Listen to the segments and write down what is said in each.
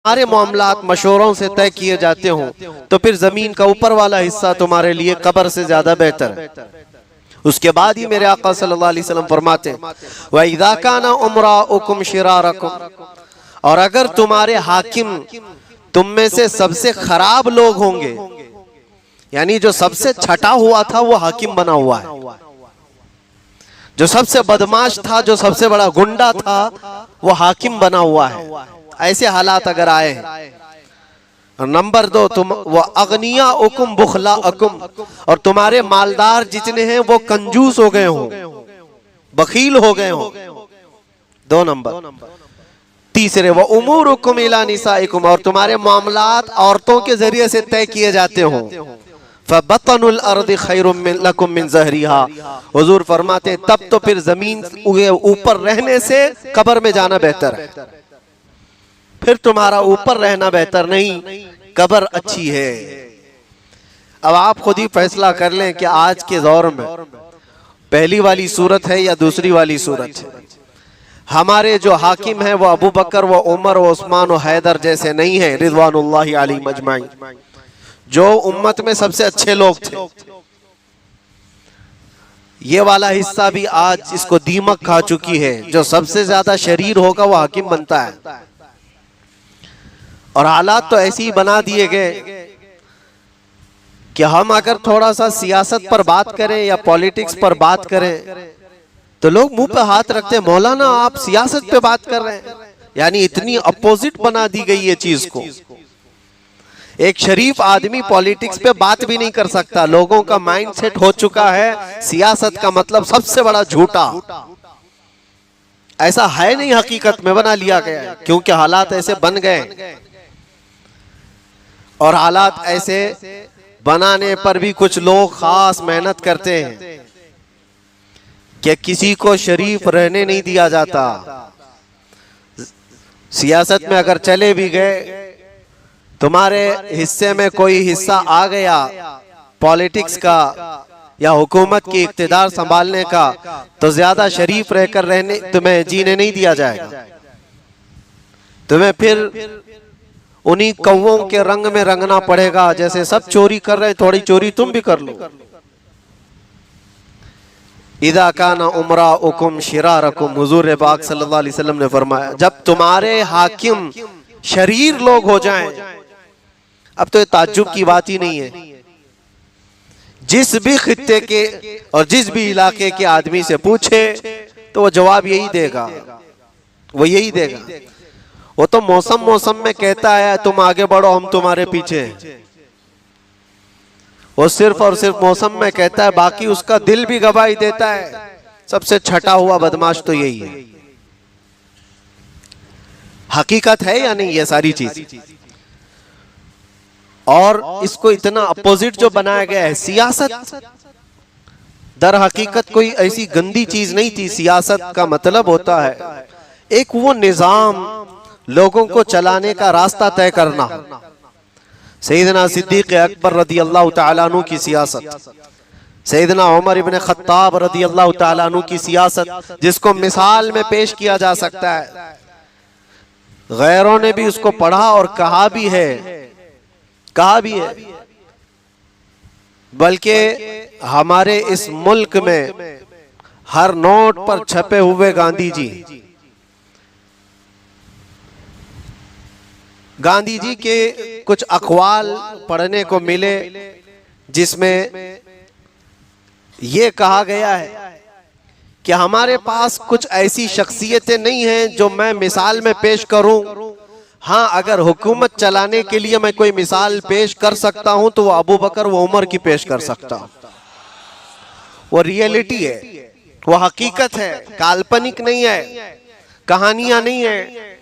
सारे मामलात मशवरों से तय किए जाते हों तो फिर जमीन का ऊपर वाला हिस्सा तुम्हारे लिए कब्र से ज्यादा बेहतर है। उसके बाद ही मेरे आका सल्लल्लाहु अलैहि वसल्लम फरमाते हैं व इज़ा काना उमराउकुम शिरारकुम, और अगर तुम्हारे हाकिम तुम में से सबसे खराब लोग होंगे, यानी जो सबसे छटा हुआ था वो हाकिम बना हुआ है, जो सबसे बदमाश था, जो सबसे बड़ा गुंडा था वो हाकिम बना हुआ है, ऐसे हालात अगर आए हैं। नंबर 2, तुम वो अगनिया उकुम बुखला अकुम, और तुम्हारे मालदार जितने हैं वो कंजूस हो गए हों, बखील हो गए हों। 2 नंबर। तीसरे, वो उमूर उकुम इला निसाइकुम, और तुम्हारे मामलात औरतों के जरिए से तय किए जाते हों। फबतनुल अर्द खैरुम लकुम मिन ज़हरिहा, हुजूर फरमाते तब तो फिर जमीन ऊपर रहने से कब्र में जाना बेहतर है। फिर तुम्हारा ऊपर रहना बेहतर नहीं, कब्र अच्छी है। अब आप खुद ही फैसला कर लें कि आज के दौर में पहली वाली सूरत है या दूसरी वाली सूरत है। हमारे जो हाकिम हैं वो अबू बकर व उमर व उस्मान व हैदर जैसे नहीं है रिज़वानुल्लाहि अलैहिम अजमाइन, जो उम्मत में सबसे अच्छे लोग थे। ये वाला हिस्सा भी आज इसको दीमक खा चुकी है। जो सबसे ज्यादा शरीर होगा वो हाकिम बनता है, और हालात तो ऐसे ही बना दिए गए कि हम अगर थोड़ा सा सियासत पर बात करें या पॉलिटिक्स पर बात करें तो लोग मुंह पे हाथ रखते हैं, मौलाना आप सियासत पे बात कर रहे हैं। यानी इतनी अपोजिट बना दी गई है चीज को। एक शरीफ आदमी पॉलिटिक्स पे बात भी नहीं कर सकता। लोगों का माइंडसेट हो चुका है सियासत का मतलब सबसे बड़ा झूठा। ऐसा है नहीं, हकीकत में बना लिया गया क्योंकि हालात ऐसे बन गए, और हालात ऐसे बनाने पर भी कुछ लोग खास मेहनत करते हैं कि किसी को शरीफ रहने नहीं दिया जाता। सियासत में अगर चले भी गए, तुम्हारे हिस्से में कोई हिस्सा आ गया पॉलिटिक्स का या हुकूमत की इख्तिदार संभालने का, तो ज्यादा शरीफ रहकर रहने तुम्हें जीने नहीं दिया जाएगा। तुम्हें फिर उन्हीं कौवों के रंग में रंगना पड़ेगा। जैसे सब चोरी कर रहे हैं, थोड़ी चोरी तुम भी कर लो। इदा काना उमराउकुम शिरारकुम, हुजूर पाक सल्लल्लाहु अलैहि वसल्लम ने फरमाया जब तुम्हारे हाकिम शरीर लोग हो जाएं, अब तो ये ताज्जुब की बात ही नहीं है। जिस भी खित्ते के और जिस भी इलाके के आदमी से पूछे तो वो जवाब यही देगा, वो यही देगा। वो तो मौसम मौसम में कहता है तुम आगे बढ़ो हम तुम्हारे पीछे हैं। वो सिर्फ और सिर्फ मौसम में कहता है, बाकी उसका दिल भी गवाही देता है। सबसे छटा हुआ बदमाश तो यही है। हकीकत है या नहीं ये सारी चीज? और इसको इतना अपोजिट जो बनाया गया है, सियासत दर हकीकत कोई ऐसी गंदी चीज नहीं थी। सियासत का मतलब होता है एक वो निजाम, लोगों को चलाने का रास्ता तय करना। सैयदना सिद्दीक अकबर रदी अल्लाह तआला अन्हु की सियासत, सैयदना उमर इब्न खत्ताब रदी अल्लाह तआला अन्हु की सियासत, जिसको मिसाल में पेश किया जा सकता है। गैरों ने भी उसको पढ़ा और कहा भी है, कहा भी है। बल्कि हमारे इस मुल्क में हर नोट पर छपे हुए गांधी जी के कुछ अक़वाल पढ़ने को मिले, जिसमें यह कहा गया है कि हमारे पास कुछ ऐसी शख्सियतें नहीं हैं जो मैं मिसाल में पेश करूं। हाँ, अगर हुकूमत चलाने के लिए मैं कोई मिसाल पेश कर सकता हूं तो वो अबू बकर व उमर की पेश कर सकता हूं। वो रियलिटी है, वो हकीकत है, काल्पनिक नहीं है, कहानियां नहीं है।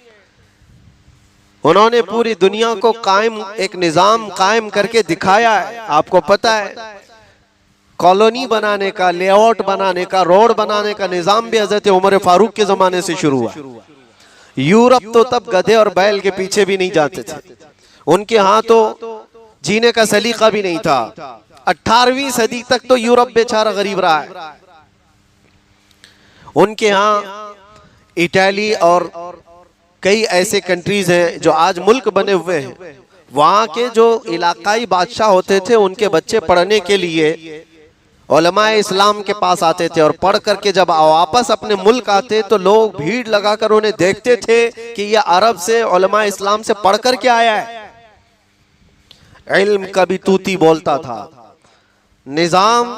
उन्होंने पूरी दुनिया को कायम, एक निजाम कायम करके दिखाया है। आपको पता है कॉलोनी बनाने का, लेआउट बनाने का, रोड बनाने का निजाम भी हजरत उमर फारूक के जमाने से शुरू हुआ। यूरोप तो तब गधे और बैल के पीछे भी नहीं जाते थे। उनके यहाँ तो जीने का सलीका भी नहीं था। 18वीं सदी तक तो यूरोप बेचारा गरीब रहा है। उनके यहाँ इटली और कई ऐसे कंट्रीज हैं जो आज मुल्क बने हुए हैं, वहाँ के जो इलाकाई बादशाह होते थे उनके बच्चे पढ़ने के लिए उलमाए इस्लाम के पास आते थे, और पढ़ करके जब वापस अपने मुल्क आते तो लोग भीड़ लगाकर उन्हें देखते थे कि यह अरब से उलमाए इस्लाम से पढ़ करके आया है। इल्म का भी तूती बोलता था। निजाम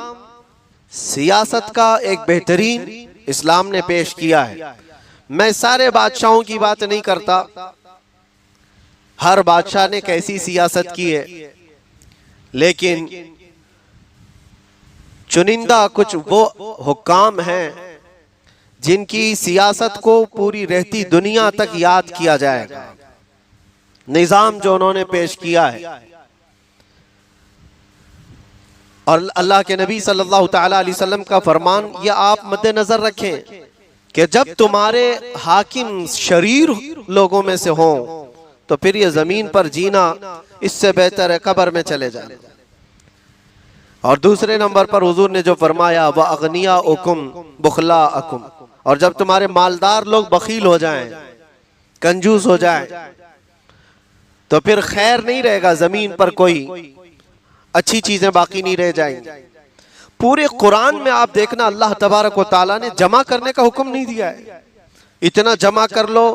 सियासत का एक बेहतरीन इस्लाम ने पेश किया है। मैं सारे बादशाहों की बात नहीं करता, हर बादशाह ने कैसी सियासत की है, लेकिन चुनिंदा कुछ वो हुक्काम हैं जिनकी सियासत को पूरी रहती दुनिया तक याद किया जाएगा। निजाम जो उन्होंने पेश किया है, और अल्लाह के नबी सल्लल्लाहु तआला अलैहि वसल्लम का फरमान ये आप मद्देनजर रखें कि जब तुम्हारे हाकिम शरीर लोगों में से हों तो फिर ये जमीन पर जीना इससे बेहतर है कब्र में चले जाना। और दूसरे नंबर पर हुजूर ने जो फरमाया व अगनिया उकुम बुखला अकुम, और जब तुम्हारे मालदार लोग बखील हो जाएं, कंजूस हो जाएं, तो फिर खैर नहीं रहेगा, जमीन पर कोई अच्छी चीजें बाकी नहीं रह जाएंगी। पूरे कुरान में आप देखना अल्लाह तबारक व तआला ने जमा करने का हुक्म नहीं दिया है। इतना जमा कर लो,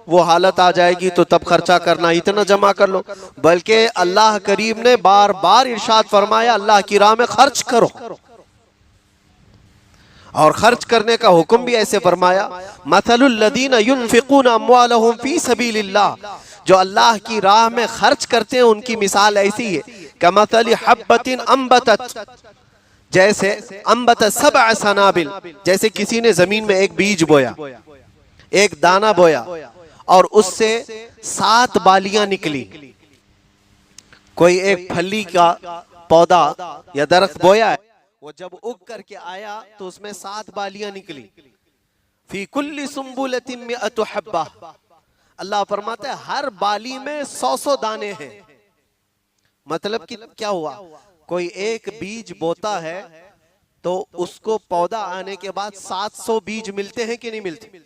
वो हालत आ जाएगी तो तब खर्चा करना, इतना जमा कर लो, बल्कि अल्लाह करीम ने बार बार इरशाद फरमाया अल्लाह की राह में खर्च करो, और खर्च करने का हुक्म भी ऐसे फरमाया मसलुल लदीना युनफिकूना अम्वालहुम फी सबीलिल्लाह, जो अल्लाह की राह में खर्च करते हैं उनकी मिसाल ऐसी है कमसली हब्बतिन अंबतत, जैसे अंबत सबअ सनाबिल, जैसे किसी ने जमीन में एक बीज बोया, एक दाना बोया और उससे 7 बालियां निकली। कोई एक फली का पौधा या दरख्त बोया है, वो जब उग करके आया तो उसमें 7 बालियां निकली। फी कुल्ली सुम्बुलतिन मिअतु हब्बा, अल्लाह फरमाता है हर बाली में 100 दाने हैं। मतलब कि क्या हुआ, कोई एक बीज बोता है तो उसको पौधा आने के बाद 700 बीज मिलते हैं कि नहीं मिलते?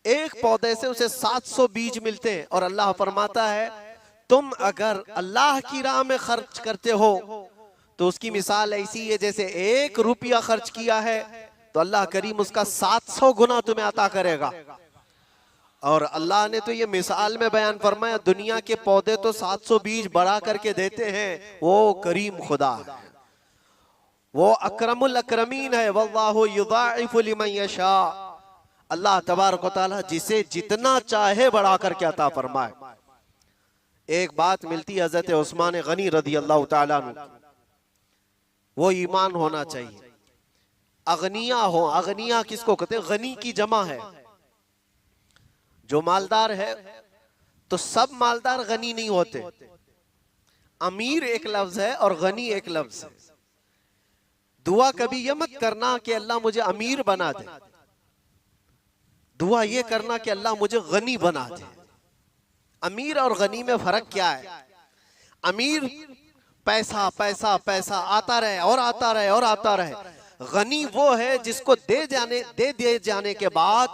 एक पौधे से उसे 700 बीज मिलते हैं। और अल्लाह फरमाता है तुम अगर अल्लाह की राह में खर्च करते हो तो उसकी मिसाल ऐसी है जैसे 1 रुपया खर्च किया है तो अल्लाह करीम उसका 700 गुना तुम्हें अता करेगा। और अल्लाह ने तो ये मिसाल में बयान फरमाया दुनिया के पौधे तो 700 बीज बढ़ा करके देते हैं, वो करीम खुदा है, वो अकरमुल अकरमीन है। वल्लाहु युदाइफु लिमन यशा, अल्लाह तबारक व तआला जिसे जितना चाहे बढ़ा करके अता फरमाए। एक बात मिलती है हजरत उस्मान गनी रदी अल्लाह तआला अन्हु, वो ईमान होना चाहिए। अगनिया हो, अगनिया किसको कहते हैं? गनी की जमा है। जो मालदार है तो सब मालदार गनी नहीं होते। अमीर एक लफ्ज है और गनी एक लफ्ज है। दुआ कभी ये मत करना कि अल्लाह मुझे अमीर बना दे, दुआ ये करना कि अल्लाह मुझे गनी बना दे। अमीर और गनी में फर्क क्या है? अमीर पैसा पैसा पैसा आता रहे और आता रहे और आता रहे। गनी वो है जिसको दे दिए जाने के बाद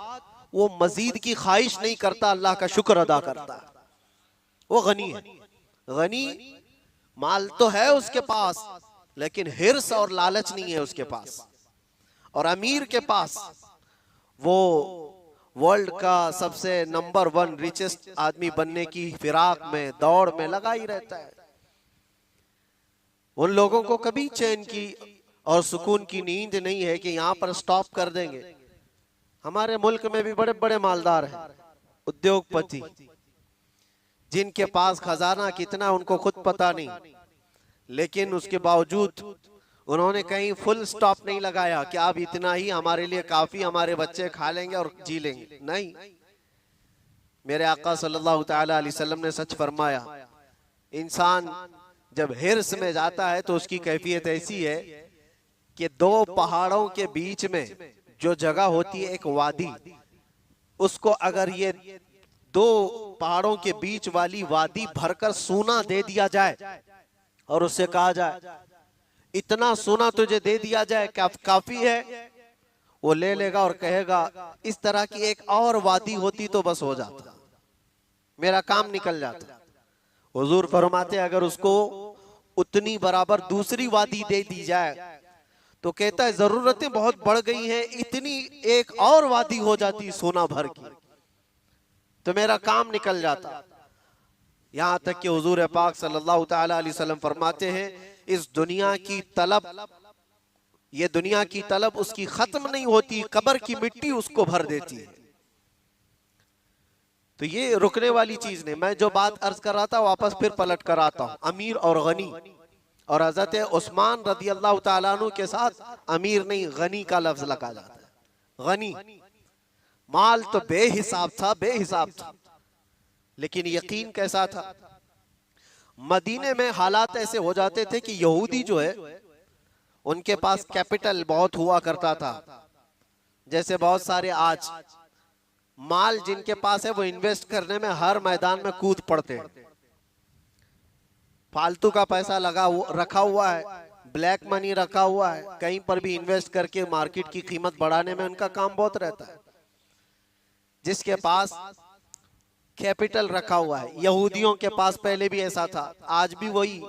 वो मजीद की ख्वाहिश नहीं करता, अल्लाह का शुक्र अदा करता, वो गनी है। गनी माल तो है उसके पास लेकिन हिर्स और लालच नहीं है उसके पास। और अमीर के पास वो वर्ल्ड का सबसे नंबर 1 रिचेस्ट आदमी बनने की फिराक में दौड़ में लगा ही रहता है। उन लोगों को कभी चैन की और सुकून की नींद नहीं है कि यहां पर स्टॉप कर देंगे। हमारे मुल्क में भी बड़े बड़े मालदार हैं, उद्योगपति, जिनके पास खजाना कितना उनको खुद पता नहीं, लेकिन उसके बावजूद उन्होंने कहीं फुल स्टॉप नहीं लगाया कि अब इतना ही हमारे लिए काफी, हमारे बच्चे खा लेंगे और जी लेंगे। नहीं, मेरे आका सल्लल्लाहु तआला अलैहि वसल्लम ने सच फरमाया, इंसान जब हिर्स में जाता है तो उसकी कैफियत ऐसी है कि 2 पहाड़ों के बीच में जो जगह होती है एक वादी, उसको अगर ये 2 पहाड़ों के बीच वाली वादी भरकर सोना दे दिया जाए और उससे कहा जाए इतना सोना तुझे दे दिया जाए काफी है, वो ले लेगा और कहेगा इस तरह की एक और वादी होती तो बस हो जाता। मेरा काम निकल जाता। हुजूर फरमाते अगर उसको उतनी बराबर दूसरी वादी दे दी जाए तो कहता है जरूरतें बहुत बढ़ गई हैं, इतनी एक और वादी हो जाती सोना भर की तो मेरा काम निकल जाता। यहां तक कि हुजूर पाक सल्लल्लाहु तआला अलैहि वसल्लम फरमाते हैं इस दुनिया की तलब, ये दुनिया की तलब उसकी खत्म नहीं होती, कब्र की मिट्टी उसको भर देती है। तो ये रुकने वाली चीज नहीं। मैं जो बात अर्ज कर रहा था वापस फिर पलट कर आता हूं, अमीर और गनी। और हजरत उस्मान रदी अल्लाह तआला अन्हु के साथ अमीर नहीं गनी का लफ्ज लगा जाता है। गनी माल तो बेहिसाब था, बेहिसाब था, लेकिन यकीन कैसा था। मदीने में हालात ऐसे हो जाते थे कि यहूदी जो है उनके पास कैपिटल बहुत हुआ करता था। जैसे बहुत सारे आज माल जिनके पास है वो इन्वेस्ट करने में हर मैदान में कूद पड़ते हैं। फालतू का पैसा रखा हुआ है, ब्लैक मनी रखा हुआ है, कहीं पर भी इन्वेस्ट करके मार्केट की कीमत बढ़ाने में उनका काम बहुत रहता है। जिसके पास कैपिटल रखा हुआ है, यहूदियों के पास पहले भी ऐसा था, आज भी वही।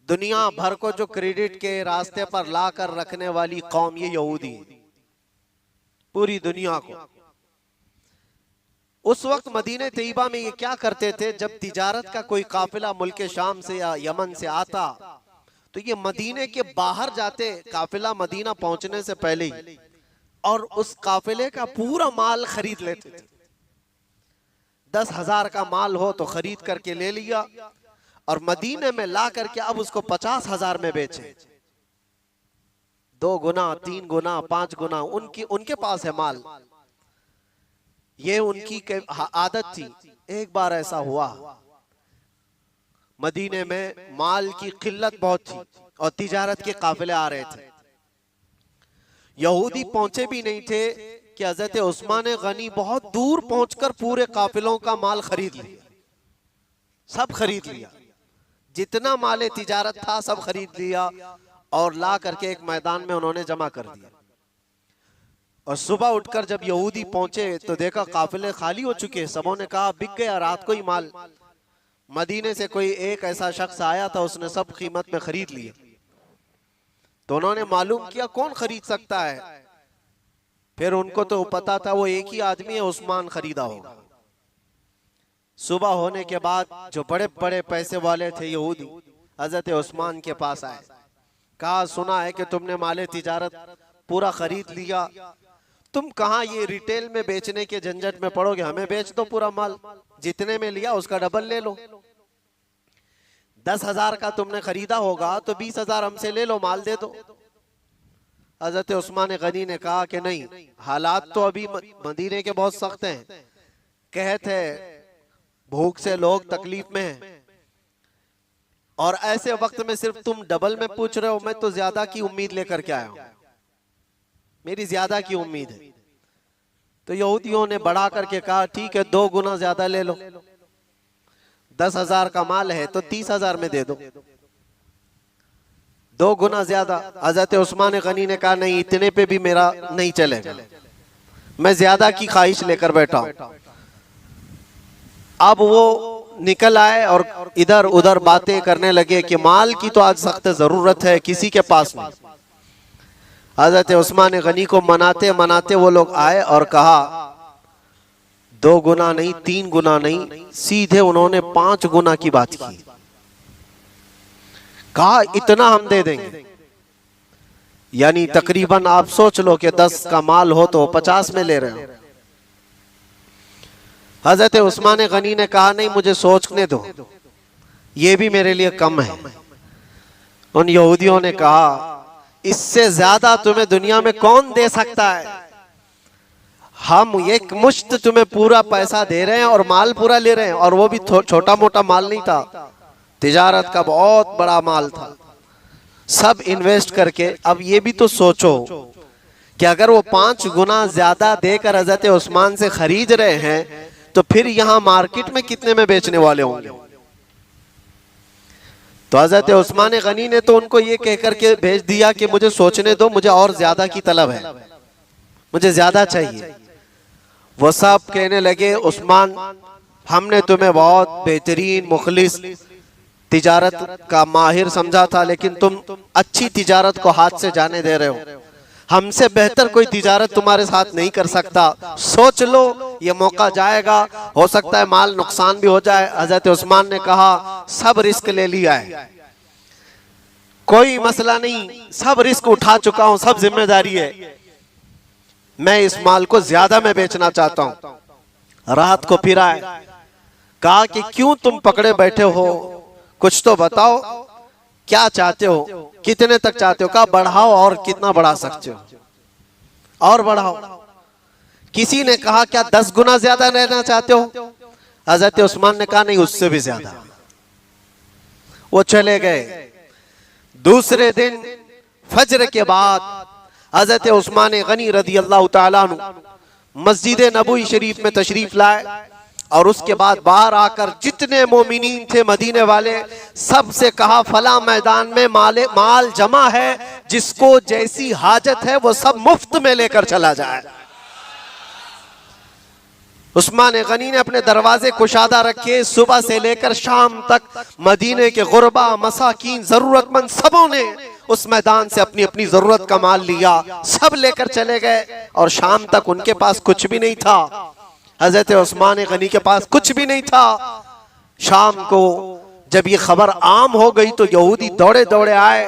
दुनिया भर को जो क्रेडिट के रास्ते पर ला कर रखने वाली कौम ये यहूदी, पूरी दुनिया को। उस वक्त मदीने तैयबा में ये क्या करते थे, जब तिजारत का कोई काफिला मुल्क शाम से या यमन से आता तो ये मदीने के बाहर जाते, काफिला मदीना पहुंचने से पहले ही, और उस काफिले का पूरा माल खरीद लेते थे। 10,000 का माल हो तो खरीद करके ले लिया और मदीने में ला करके अब उसको 50,000 में बेचे। 2 गुना, 3 गुना, 5 गुना उनके पास है माल। ये उनकी आदत थी। एक बार ऐसा हुआ, मदीने में माल की किल्लत बहुत थी और तिजारत के काफिले आ रहे थे। यहूदी पहुंचे भी नहीं थे कि हजरत उस्मान गनी बहुत दूर पहुंचकर पूरे काफिलों का माल खरीद लिया, सब खरीद लिया। जितना माल तिजारत था सब खरीद लिया और ला करके एक मैदान में उन्होंने जमा कर दिया। और सुबह उठकर जब यहूदी पहुंचे तो देखा काफिले खाली हो चुके। सबों ने कहा बिक गया रात को ही माल। मदीने से कोई एक ऐसा शख्स आया था, उसने सब कीमत में खरीद लिया। तो उन्होंने मालूम किया कौन खरीद सकता है। फिर उनको तो पता था वो एक ही आदमी है, उस्मान खरीदा होगा। सुबह होने के बाद जो बड़े बड़े पैसे वाले थे यहूदी हजरत उस्मान के पास आए, कहा सुना है कि तुमने माले तिजारत पूरा खरीद लिया, तुम कहाँ ये रिटेल में बेचने के झंझट में पड़ोगे, हमें बेच दो पूरा माल, जितने में लिया उसका डबल ले लो। 10,000 का तुमने खरीदा होगा तो 20,000 हमसे ले लो, माल दे दो। हजरत उस्मान गनी ने कहा कि नहीं, हालात तो अभी मदीने के बहुत सख्त हैं, कहत है भूख से लोग तकलीफ में हैं, और ऐसे वक्त में सिर्फ तुम डबल में पूछ रहे हो। मैं तो ज्यादा की उम्मीद लेकर के आया हूं, मेरी ज्यादा की उम्मीद है। तो यहूदियों ने बढ़ा करके कहा ठीक है 2 गुना ज्यादा ले लो, 10,000 का माल है तो 30,000 में दे दो, 2 गुना ज्यादा। हजरत उस्मान गनी ने कहा नहीं, इतने पे भी मेरा नहीं चलेगा, मैं ज्यादा की ख्वाहिश लेकर बैठा हूं। अब वो निकल आए और इधर उधर बातें करने लगे कि माल की तो आज सख्त जरूरत है, किसी के पास नहीं। हजरत उस्मान गनी को मनाते मनाते वो लोग आए और कहा 2 गुना नहीं, 3 गुना नहीं, सीधे उन्होंने 5 गुना की बात की। कहा इतना हम दे देंगे, यानी तकरीबन आप सोच लो कि 10 का माल हो तो 50 में ले रहे हो। हजरत उस्मान गनी ने कहा नहीं, मुझे सोचने दो, ये भी मेरे लिए कम है। उन यहूदियों ने कहा इससे ज्यादा तुम्हें दुनिया में कौन दे सकता है, हम एक मुश्त तुम्हें पूरा पैसा दे रहे हैं और माल पूरा ले रहे हैं, और वो भी छोटा मोटा माल नहीं था, तिजारत का बहुत बड़ा माल था, सब इन्वेस्ट करके। अब ये भी तो सोचो कि अगर वो 5 गुना ज्यादा देकर हजरत उस्मान से खरीद रहे हैं तो फिर यहां मार्केट में कितने में बेचने वाले होंगे। तो हजरत उस्मान गनी ने तो उनको ये कहकर के भेज दिया कि मुझे सोचने दो, मुझे और ज्यादा की तलब है, मुझे ज्यादा चाहिए। वो सब कहने लगे उस्मान हमने तुम्हें बहुत बेहतरीन मुखलिस तिजारत का माहिर समझा था, लेकिन तुम अच्छी तिजारत को हाथ से जाने दे रहे हो। हमसे बेहतर कोई तिजारत तुम्हारे साथ नहीं कर सकता। सोच लो, ये मौका जाएगा, हो सकता है माल नुकसान भी हो जाए। हजरत उस्मान ने कहा सब रिस्क ले लिया है, कोई मसला नहीं, सब रिस्क उठा चुका हूं, सब जिम्मेदारी है, मैं इस माल को ज्यादा में बेचना चाहता हूं। रात को फिर आए, कहा कि क्यों तुम पकड़े बैठे हो, कुछ तो बताओ, क्या चाहते हो, कितने तक चाहते हो? कहा बढ़ाओ, और कितना बढ़ा सकते हो, और बढ़ाओ। किसी ने कहा क्या 10 गुना ज्यादा लेना चाहते हो? हजरत उस्मान ने कहा नहीं, उससे भी ज्यादा। वो चले गए। दूसरे दिन फजर के बाद हजरत उस्मान गनी रदी अल्लाह ताला अन्हु मस्जिद नबवी शरीफ में तशरीफ लाए, और उसके बाद बाहर आकर जितने मोमिनीन थे मदीने वाले, सबसे कहा फला मैदान में माल जमा है, जिसको जैसी हाजत है वो सब मुफ्त में लेकर चला जाए। उस्मान गनी ने अपने दरवाजे कुशादा रखे, सुबह से लेकर शाम तक मदीने के गुरबा, मसाकीन, जरूरतमंद सबों ने उस मैदान से अपनी अपनी जरूरत का माल लिया, सब लेकर चले गए। और शाम तक उनके पास कुछ भी नहीं था, हजरत उस्मान गनी के पास कुछ भी नहीं था। शाम को जब ये खबर आम हो गई तो यहूदी दौड़े दौड़े आए,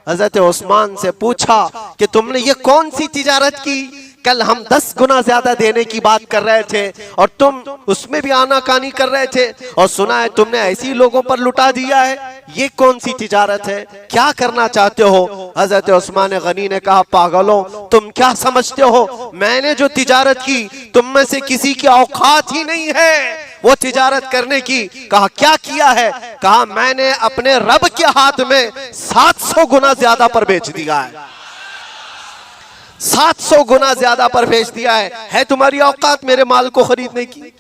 हजरत उस्मान से पूछा कि तुमने ये कौन सी तिजारत की? कल हम 10 गुना ज्यादा देने की बात कर रहे थे और तुम उसमें भी आनाकानी कर रहे थे, और सुना है तुमने ऐसी लोगों पर लुटा दिया है, ये कौन सी तिजारत है, क्या करना चाहते हो? हजरत उस्मान गनी ने कहा पागलों, तुम क्या समझते हो, मैंने जो तिजारत की तुम में से किसी की औकात ही नहीं है वो तिजारत करने की। कहा क्या किया है? कहा मैंने अपने रब के हाथ में 700 गुना ज्यादा पर बेच दिया है, 700 गुना ज्यादा पर बेच दिया है तुम्हारी औकात मेरे माल को खरीदने की?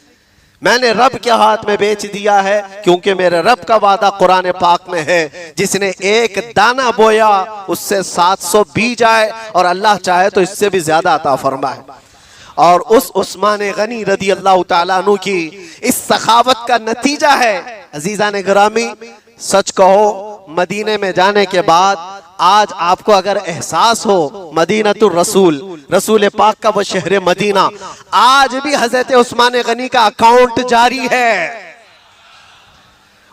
मैंने रब के हाथ में बेच दिया है, क्योंकि मेरे रब का वादा कुरान पाक में है, जिसने एक दाना बोया उससे 700 बीज आए, और अल्लाह चाहे तो इससे भी ज्यादा अता फरमाए। और उस उस्मान गनी रदी अल्लाह ताला अन्हु की इस सखावत का नतीजा है। अजीजा ने गिरामी, सच कहो, मदीने में जाने के बाद आज आपको अगर एहसास हो मदीनतुर रसूल, रसूल पाक का वो शहर मदीना, आज भी हजरत उस्मान गनी का अकाउंट जारी है,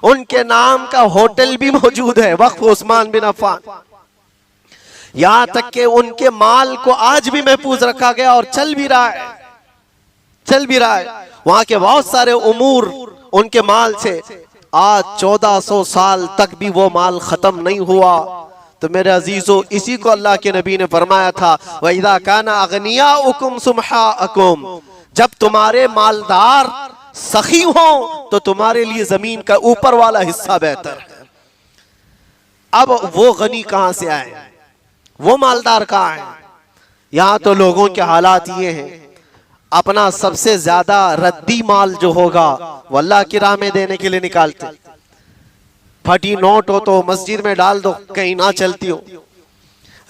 उनके नाम का होटल भी मौजूद है, वक्फ उस्मान बिन अफ़्फ़ान। यहां तक कि उनके माल को आज भी महफूज रखा गया और चल भी रहा है, चल भी रहा है। वहां के बहुत सारे उमूर उनके माल से आज 1400 साल तक भी वो माल खत्म नहीं हुआ। तो मेरे अजीजों, इसी को अल्लाह के नबी ने फरमाया था, वइज़ा काना अगनियाउकुम सुमहाअकुम, जब तुम्हारे मालदार सखी हो तो तुम्हारे लिए जमीन का ऊपर वाला हिस्सा बेहतर है। अब वो गनी कहां से आए, वो मालदार कहां है? यहां तो लोगों के हालात ये हैं, अपना सबसे ज्यादा रद्दी माल जो होगा वो अल्लाह की राह में देने के लिए निकालते। फटी नोट हो तो मस्जिद में डाल दो, कहीं ना चलती हो।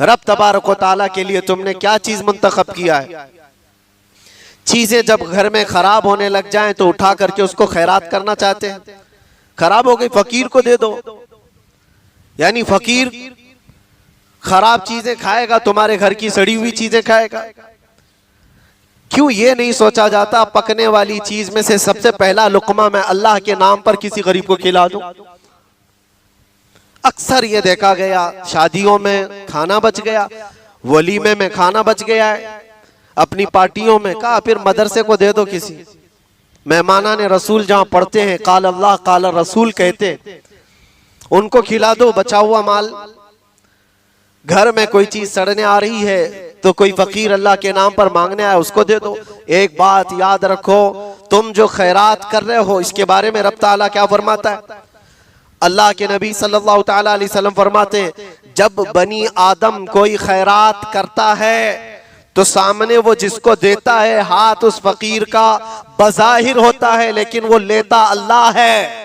रब तबारक व तआला के लिए तुमने क्या चीज मुंतखब किया है? चीजें जब घर में खराब होने लग जाएं तो उठा करके उसको खैरात करना चाहते हैं। खराब हो गई, फकीर को दे दो, यानी फकीर खराब चीजें खाएगा, तुम्हारे घर की सड़ी हुई चीजें खाएगा। क्यों ये नहीं सोचा जाता पकने वाली चीज में से सबसे पहला लुकमा मैं अल्लाह के नाम पर किसी गरीब को खिला दूं? अक्सर ये देखा गया, शादियों में खाना बच गया, वलीमे में खाना बच गया है, अपनी पार्टियों में, कहा फिर मदरसे को दे दो किसी। मेहमाना ने रसूल जहां पढ़ते हैं, काल अल्लाह काल रसूल कहते, उनको खिला दो बचा हुआ माल। घर में कोई चीज सड़ने आ रही है तो कोई फकीर अल्लाह के नाम पर मांगने आया, उसको दे दो। एक बात याद रखो, तुम जो खैरात कर रहे हो इसके बारे में रब ताला क्या फरमाता है? अल्लाह के नबी सल्लल्लाहु ताला अलैहि वसल्लम फरमाते हैं, जब बनी आदम कोई खैरात करता है तो सामने वो जिसको देता है हाथ उस फकीर का बज़ाहिर होता है, लेकिन वो लेता अल्लाह है।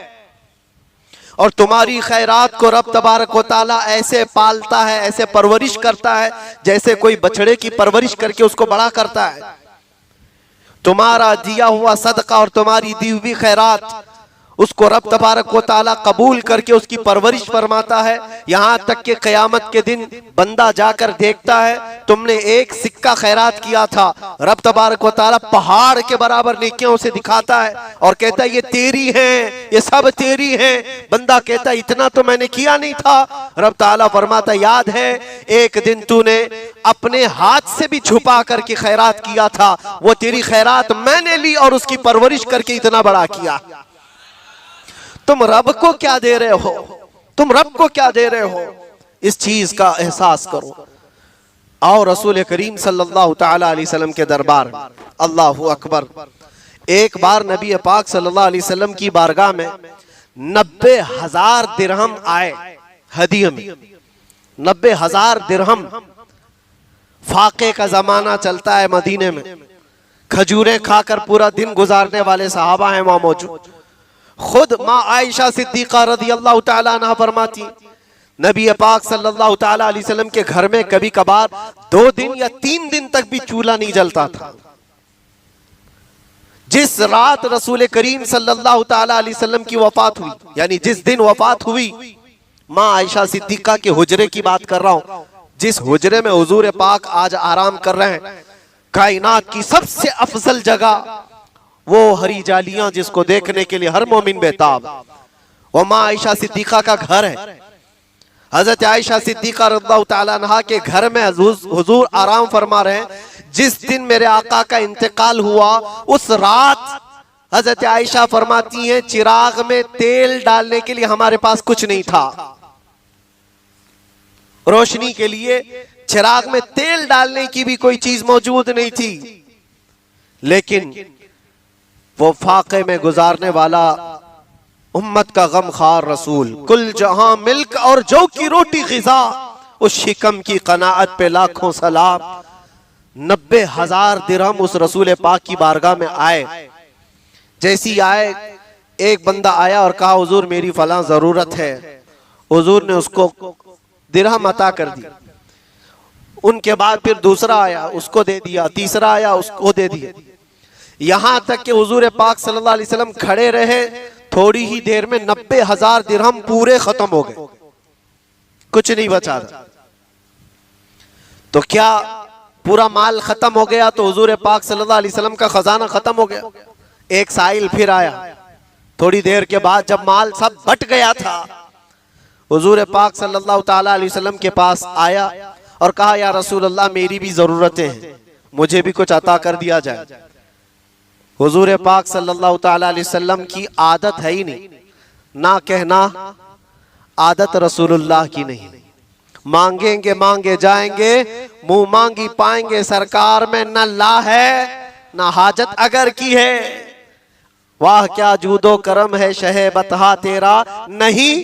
और तुम्हारी खैरात को रब तबारक व तआला ऐसे पालता है, ऐसे परवरिश करता है, जैसे कोई बछड़े की परवरिश करके उसको बड़ा करता है। तुम्हारा दिया हुआ सदका और तुम्हारी दी हुई खैरात उसको रब तबारक व तआला कबूल करके उसकी परवरिश फरमाता है। यहाँ तक कि क़यामत के दिन बंदा जाकर देखता है तुमने एक सिक्का खैरात किया था, रब तबारक व तआला पहाड़ के बराबर नेकियों से दिखाता है और कहता है ये तेरी है, ये सब तेरी है। बंदा कहता है इतना तो मैंने किया नहीं था। रब तआला फरमाता याद है एक दिन तूने अपने हाथ से भी छुपा करके खैरात किया था, वो तेरी खैरात मैंने ली और उसकी परवरिश करके इतना बड़ा किया। तुम रब को क्या दे रहे हो, तुम रब को क्या दे रहे हो, इस चीज का एहसास करो। और रसूल करीम सल्लल्लाहु तआला अलैहि वसल्लम के दरबार में अल्लाहु अकबर, एक बार नबी पाक सल्लल्लाहु अलैहि वसल्लम की बारगाह में 90,000 दिरहम आए हदिया में। 90,000 दिरहम, फाके का जमाना चलता है मदीने में, खजूरें खाकर पूरा दिन गुजारने वाले सहाबा हैं वहां मौजूद। खुद माँ आयशा सिद्दीक़ा रज़ियल्लाहु ताला अन्हा फरमाती नबी पाक सल्लल्लाहु ताला अलैहि वसल्लम के घर में कभी कभार 2 दिन या 3 दिन तक भी चूल्हा नहीं जलता था। जिस रात रसूल करीम सल्लल्लाहु ताला अलैहि वसल्लम की वफात हुई, यानी जिस दिन वफात हुई, माँ आयशा सिद्दीक़ा के हुजरे की बात कर रहा हूं, जिस हुजरे में हुजूर पाक आज आराम कर रहे हैं, कायनात की सबसे अफजल जगह, वो हरी जालियां जिसको देखने के लिए हर मोमिन बेताब, वो माँ आयशा सिद्दीक़ा का घर है। हजरत आयशा सिद्दीक़ा रज़ियल्लाहु ताला अन्हा के घर में हुजूर आराम फरमा रहे हैं। जिस दिन मेरे आका का इंतकाल हुआ उस रात हजरत आयशा फरमाती हैं चिराग में तेल डालने के लिए हमारे पास कुछ नहीं था, रोशनी के लिए चिराग में तेल डालने की भी कोई चीज मौजूद नहीं थी, लेकिन वो फाके में गुजारने वाला उम्मत का गमखार रसूल, कुल जहां मिल्क और जौ की रोटी ग़िज़ा, उस शिकम की कनाअत पे लाखों सलाम। 90,000 दिरहम उस रसूल पाक की बारगाह में आए। जैसी आए, एक बंदा आया और कहा हुजूर मेरी फलां जरूरत है। हुजूर ने उसको दिरहम अता कर दी। उनके बाद फिर दूसरा आया, उसको दे दिया, तीसरा आया, उसको दे दिया, यहां तक कि हुजूर पाक सल्लल्लाहु अलैहि वसल्लम खड़े रहे। थोड़ी ही देर में 90,000 दिरहम पूरे खत्म हो गए, कुछ नहीं बचा था। तो क्या पूरा माल खत्म हो गया तो हुजूर पाक सल्लल्लाहु अलैहि वसल्लम का खजाना खत्म हो गया? एक साइल फिर आया, थोड़ी देर के बाद जब माल सब बट गया था, हुजूर पाक सल्लल्लाहु ताला अलैहि वसल्लम के पास आया और कहा या रसूल अल्लाह मेरी भी जरूरतें हैं, मुझे भी कुछ अता कर दिया जाए। हुजूर पाक सल्लल्लाहु ताला अलैहि वसल्लम की आदत है ही नहीं, ना कहना आदत रसूलुल्लाह की नहीं। मांगेंगे मांगे जाएंगे, मुंह मांगी पाएंगे, सरकार में न ला है न हाजत अगर की है। वाह क्या जूदो करम है शहे बतहा तेरा, नहीं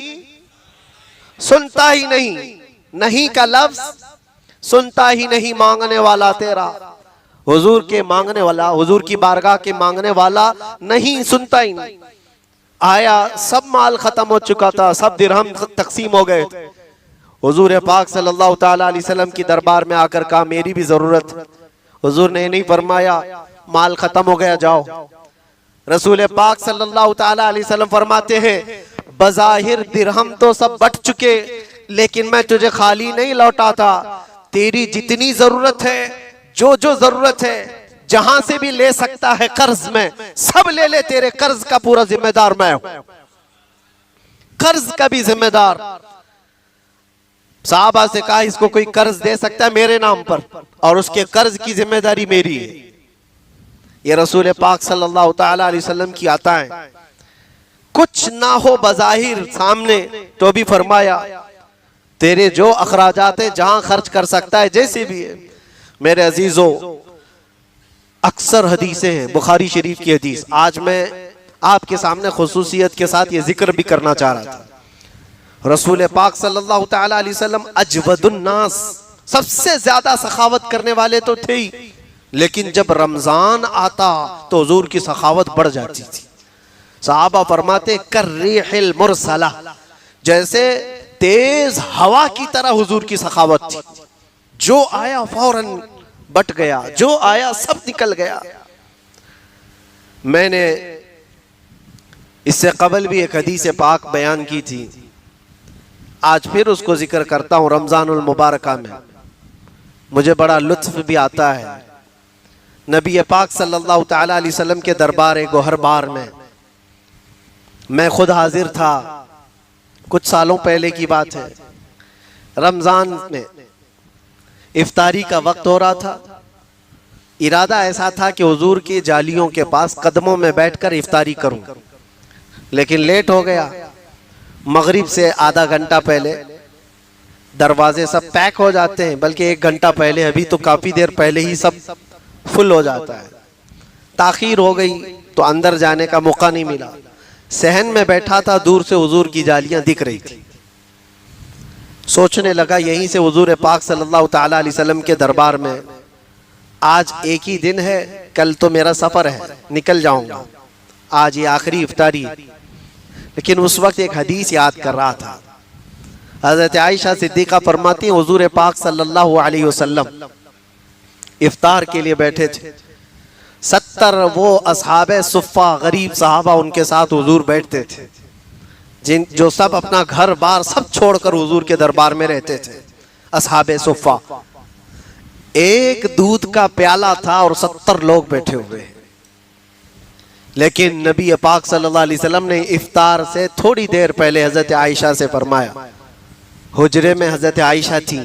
सुनता ही नहीं, नहीं का लफ्ज सुनता ही नहीं मांगने वाला तेरा। हुजूर के मांगने वाला, हुजूर की बारगाह के मांगने वाला नहीं सुनता ही नहीं। आया, सब माल खत्म हो चुका था, सब दिरहम तकसीम हो गए थे। हुजूर पाक सल्लल्लाहु ताला अलैहि वसल्लम की दरबार में आकर कहा मेरी भी जरूरत है। हुजूर ने नहीं फरमाया माल खत्म हो गया जाओ। रसूल पाक सल्लल्लाहु ताला अलैहि वसल्लम फरमाते हैं बज़ाहिर दिरहम तो सब बट चुके, लेकिन मैं तुझे खाली नहीं लौटाता। तेरी जितनी जरूरत है, जो जो जरूरत है, जहां से भी ले सकता है कर्ज में, सब ले ले, तेरे कर्ज का पूरा जिम्मेदार मैं हूं, कर्ज का भी जिम्मेदार। साहबा से कहा इसको कोई कर्ज दे सकता है मेरे नाम पर, और उसके कर्ज की जिम्मेदारी मेरी है। ये रसूल पाक सल्लल्लाहु ताला अलैहि वसल्लम की आता है। कुछ ना हो बज़ाहिर सामने तो भी फरमाया तेरे जो अखराजात है जहां खर्च कर सकता है, जैसे भी है। मेरे अजीजों, अक्सर हदीसें हैं, बुखारी शरीफ की हदीस, आज मैं आपके सामने खुसूसियत के साथ ये जिक्र भी करना चाह रहा था। रसूल पाक सल्लल्लाहु ताला अलैहि वसल्लम अजवदुन नास, सबसे ज्यादा सखावत करने वाले तो थे ही, लेकिन जब रमजान आता तो हुजूर की सखावत बढ़ जाती थी। सहाबा फरमाते कर रिहिल मुरसला, जैसे तेज हवा की तरह हुजूर की सखावत थी। जो आया फौरन बट गया, जो आया सब निकल गया। मैंने इससे कबल भी एक हदीस पाक बयान की थी, आज फिर उसको जिक्र करता हूँ। रमज़ानुल मुबारक में मुझे बड़ा लुत्फ़ भी आता है। नबी पाक सल्लल्लाहु तआला अलैहि वसल्लम के दरबार गोहरबार में मैं खुद हाजिर था। कुछ सालों पहले की बात है। रमज़ान में इफ्तारी का वक्त हो रहा था। इरादा ऐसा था कि हुजूर की जालियों के पास कदमों में बैठकर इफ्तारी करूं, लेकिन लेट हो गया। मगरिब से आधा घंटा पहले दरवाजे सब पैक हो जाते हैं, बल्कि 1 घंटा पहले, अभी तो काफ़ी देर पहले ही सब फुल हो जाता है। ताखीर हो गई तो अंदर जाने का मौका नहीं मिला। सहन में बैठा था, दूर से हुजूर की जालियां दिख रही थी। सोचने लगा यहीं से हुजूर पाक सल्लल्लाहु तआला अलैहि वसल्लम के दरबार में आज एक ही दिन है, कल तो मेरा सफ़र है, निकल जाऊंगा, आज ये आखिरी इफ्तारी है। लेकिन उस वक्त एक हदीस याद कर रहा था। हज़रत आयशा सिद्दीक़ा फरमाती हैं, हुजूर पाक सल्लल्लाहु अलैहि वसल्लम इफ्तार के लिए बैठे थे। 70 वो असहाबे सुफ़ा गरीब सहाबा उनके साथ हुजूर बैठते थे, जो सब अपना घर बार सब छोड़कर हुजूर के दरबार में रहते थे। असहाबे सुफ़ा, एक दूध का प्याला था और 70 लोग बैठे हुए हैं। लेकिन नबी पाक सल्लल्लाहु अलैहि वसल्लम ने इफ्तार से थोड़ी देर पहले हज़रत आयशा से फरमाया। हुजरे में हज़रत आयशा थी,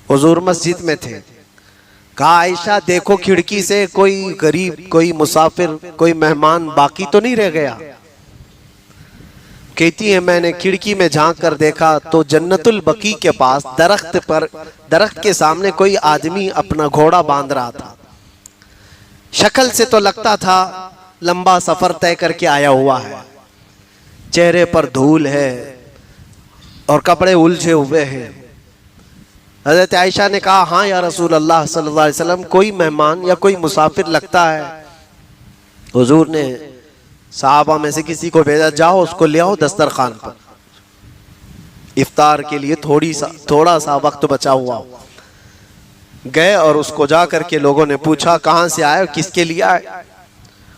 हुजूर मस्जिद में थे। कहा, आयशा देखो खिड़की से कोई गरीब, कोई मुसाफिर, कोई मेहमान बाकी तो नहीं रह गया। कहती है मैंने खिड़की में झांक कर देखा तो जन्नतुल बकी के पास दरख्त के सामने कोई आदमी अपना घोड़ा बांध रहा था। शक्ल से तो लगता था लंबा सफर तय करके आया हुआ है। चेहरे पर धूल है और कपड़े उलझे हुए हैं। हज़रत आयशा ने कहा, हाँ या रसूल अल्लाह सल्लल्लाहु अलैहि वसल्लम, कोई मेहमान या कोई मुसाफिर लगता है। हुजूर ने सहाबा में से किसी को भेजा, जाओ उसको ले आओ दस्तरखान पर, इफ्तार के लिए थोड़ा सा वक्त बचा हुआ। गए और उसको जा करके लोगों ने पूछा, कहाँ से आए, किसके लिए आए?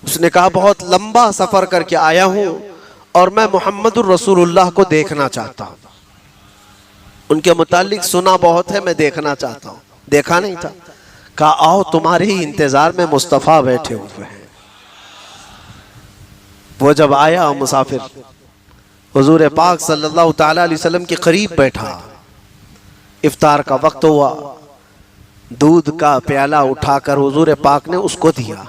उसने कहा, बहुत लंबा सफर करके आया हूँ और मैं मुहम्मदुर रसूलुल्लाह को देखना चाहता हूँ। उनके मुतालिक सुना बहुत है, मैं देखना चाहता हूँ, देखा नहीं था। कहा, आओ तुम्हारे ही इंतजार में मुस्तफ़ा बैठे हुए हैं। वो जब आया मुसाफिर हुजूर पाक सल्लल्लाहु तआला अलैहि वसल्लम के करीब बैठा, इफ्तार का वक्त हुआ, दूध का प्याला उठाकर हुजूर पाक ने उसको दिया।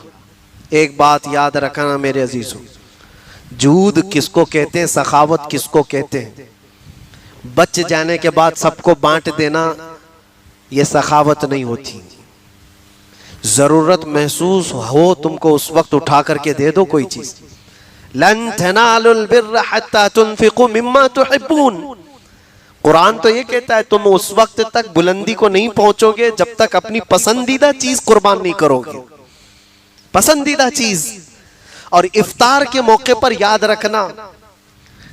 एक बात याद रखना मेरे अजीजों, जूद किसको कहते हैं, सखावत किसको कहते हैं? बच जाने के बाद सबको बांट देना ये सखावत नहीं होती। जरूरत महसूस हो तुमको उस वक्त उठा करके दे दो कोई चीज। लन तनालुल बिर्र हत्ता तुनफिकू मिम्मा तुहिब्बून। कुरान तो ये कहता है तुम उस वक्त तक बुलंदी को नहीं पहुंचोगे जब तक अपनी पसंदीदा चीज कुर्बान नहीं करोगे, पसंदीदा चीज। और इफ्तार के मौके पर याद रखना,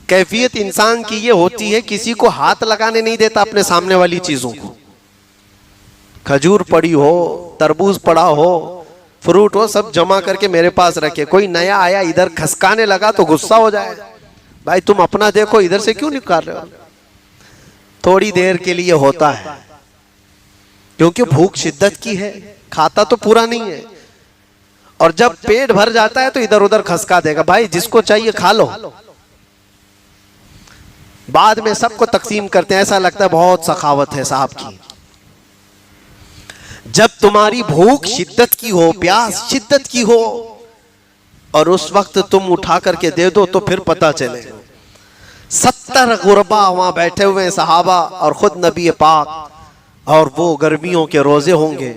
कैफियत इंसान की ये होती है, किसी को हाथ लगाने नहीं देता अपने सामने वाली चीजों को। खजूर पड़ी हो, तरबूज पड़ा हो, फ्रूट हो, सब जमा करके मेरे पास रखे। कोई नया आया इधर खसकाने लगा तो गुस्सा हो जाए, भाई तुम अपना देखो, इधर से क्यों निकाल रहे हो? थोड़ी देर के लिए होता है, क्योंकि भूख शिद्दत की है, खाता तो पूरा नहीं है। और जब पेट भर जाता है तो इधर उधर खसका देगा, भाई जिसको चाहिए खा लो। बाद में सबको तकसीम करते हैं, ऐसा लगता है बहुत सखावत है साहब की। जब तुम्हारी भूख शिद्दत की हो, प्यास शिद्दत की हो, और उस वक्त तुम उठा करके दे दो तो फिर पता चले। 70 गुरबा वहां बैठे हुए सहाबा और खुद नबी पाक, और वो गर्मियों के रोजे होंगे।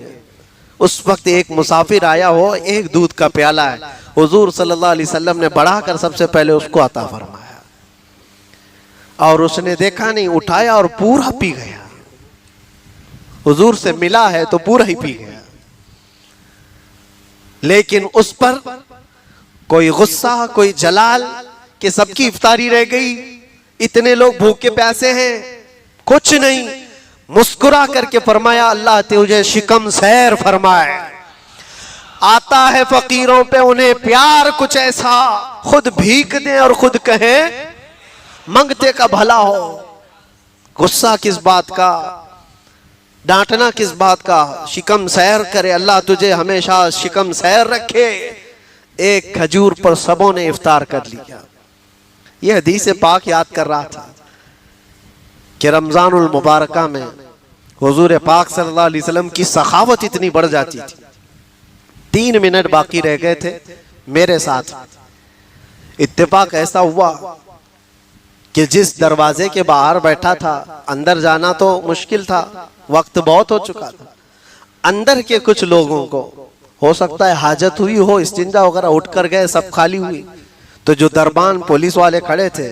उस वक्त एक मुसाफिर आया हो, एक दूध का प्याला है, हुजूर सल्लल्लाहु अलैहि वसल्लम ने बढ़ाकर सबसे पहले उसको अता फरमाया, और उसने देखा नहीं, उठाया और पूरा पी गया। हुजूर से मिला है तो पूरा ही पी गया। लेकिन उस पर कोई गुस्सा, कोई जलाल कि सबकी इफ्तारी रह गई, इतने लोग भूखे प्यासे हैं, कुछ नहीं। मुस्कुरा करके फरमाया, अल्लाह तुझे शिकम सैर फरमाए, आता है फकीरों पे उन्हें प्यार कुछ ऐसा, खुद भीख दें और खुद कहें मंगते का भला हो। गुस्सा किस बात का, डांटना किस बात का, शिकम सैर करे, अल्लाह तुझे हमेशा शिकम सैर रखे। एक खजूर पर सबों ने इफ्तार कर लिया। यह हदीस पाक याद कर रहा था कि रमजानुल मुबारका में हुजूर पाक सल्लल्लाहु अलैहि वसल्लम की सखावत इतनी बढ़ जाती थी। 3 मिनट बाकी रह गए थे, मेरे साथ इत्तेफाक ऐसा हुआ कि जिस दरवाजे के बाहर बैठा था, अंदर जाना तो मुश्किल था, वक्त बहुत हो चुका था। अंदर के कुछ लोगों को हो सकता है हाजत हुई हो, इस्तिंजा वगैरह, उठ कर गए, सब खाली हुई। तो जो दरबान पुलिस वाले खड़े थे,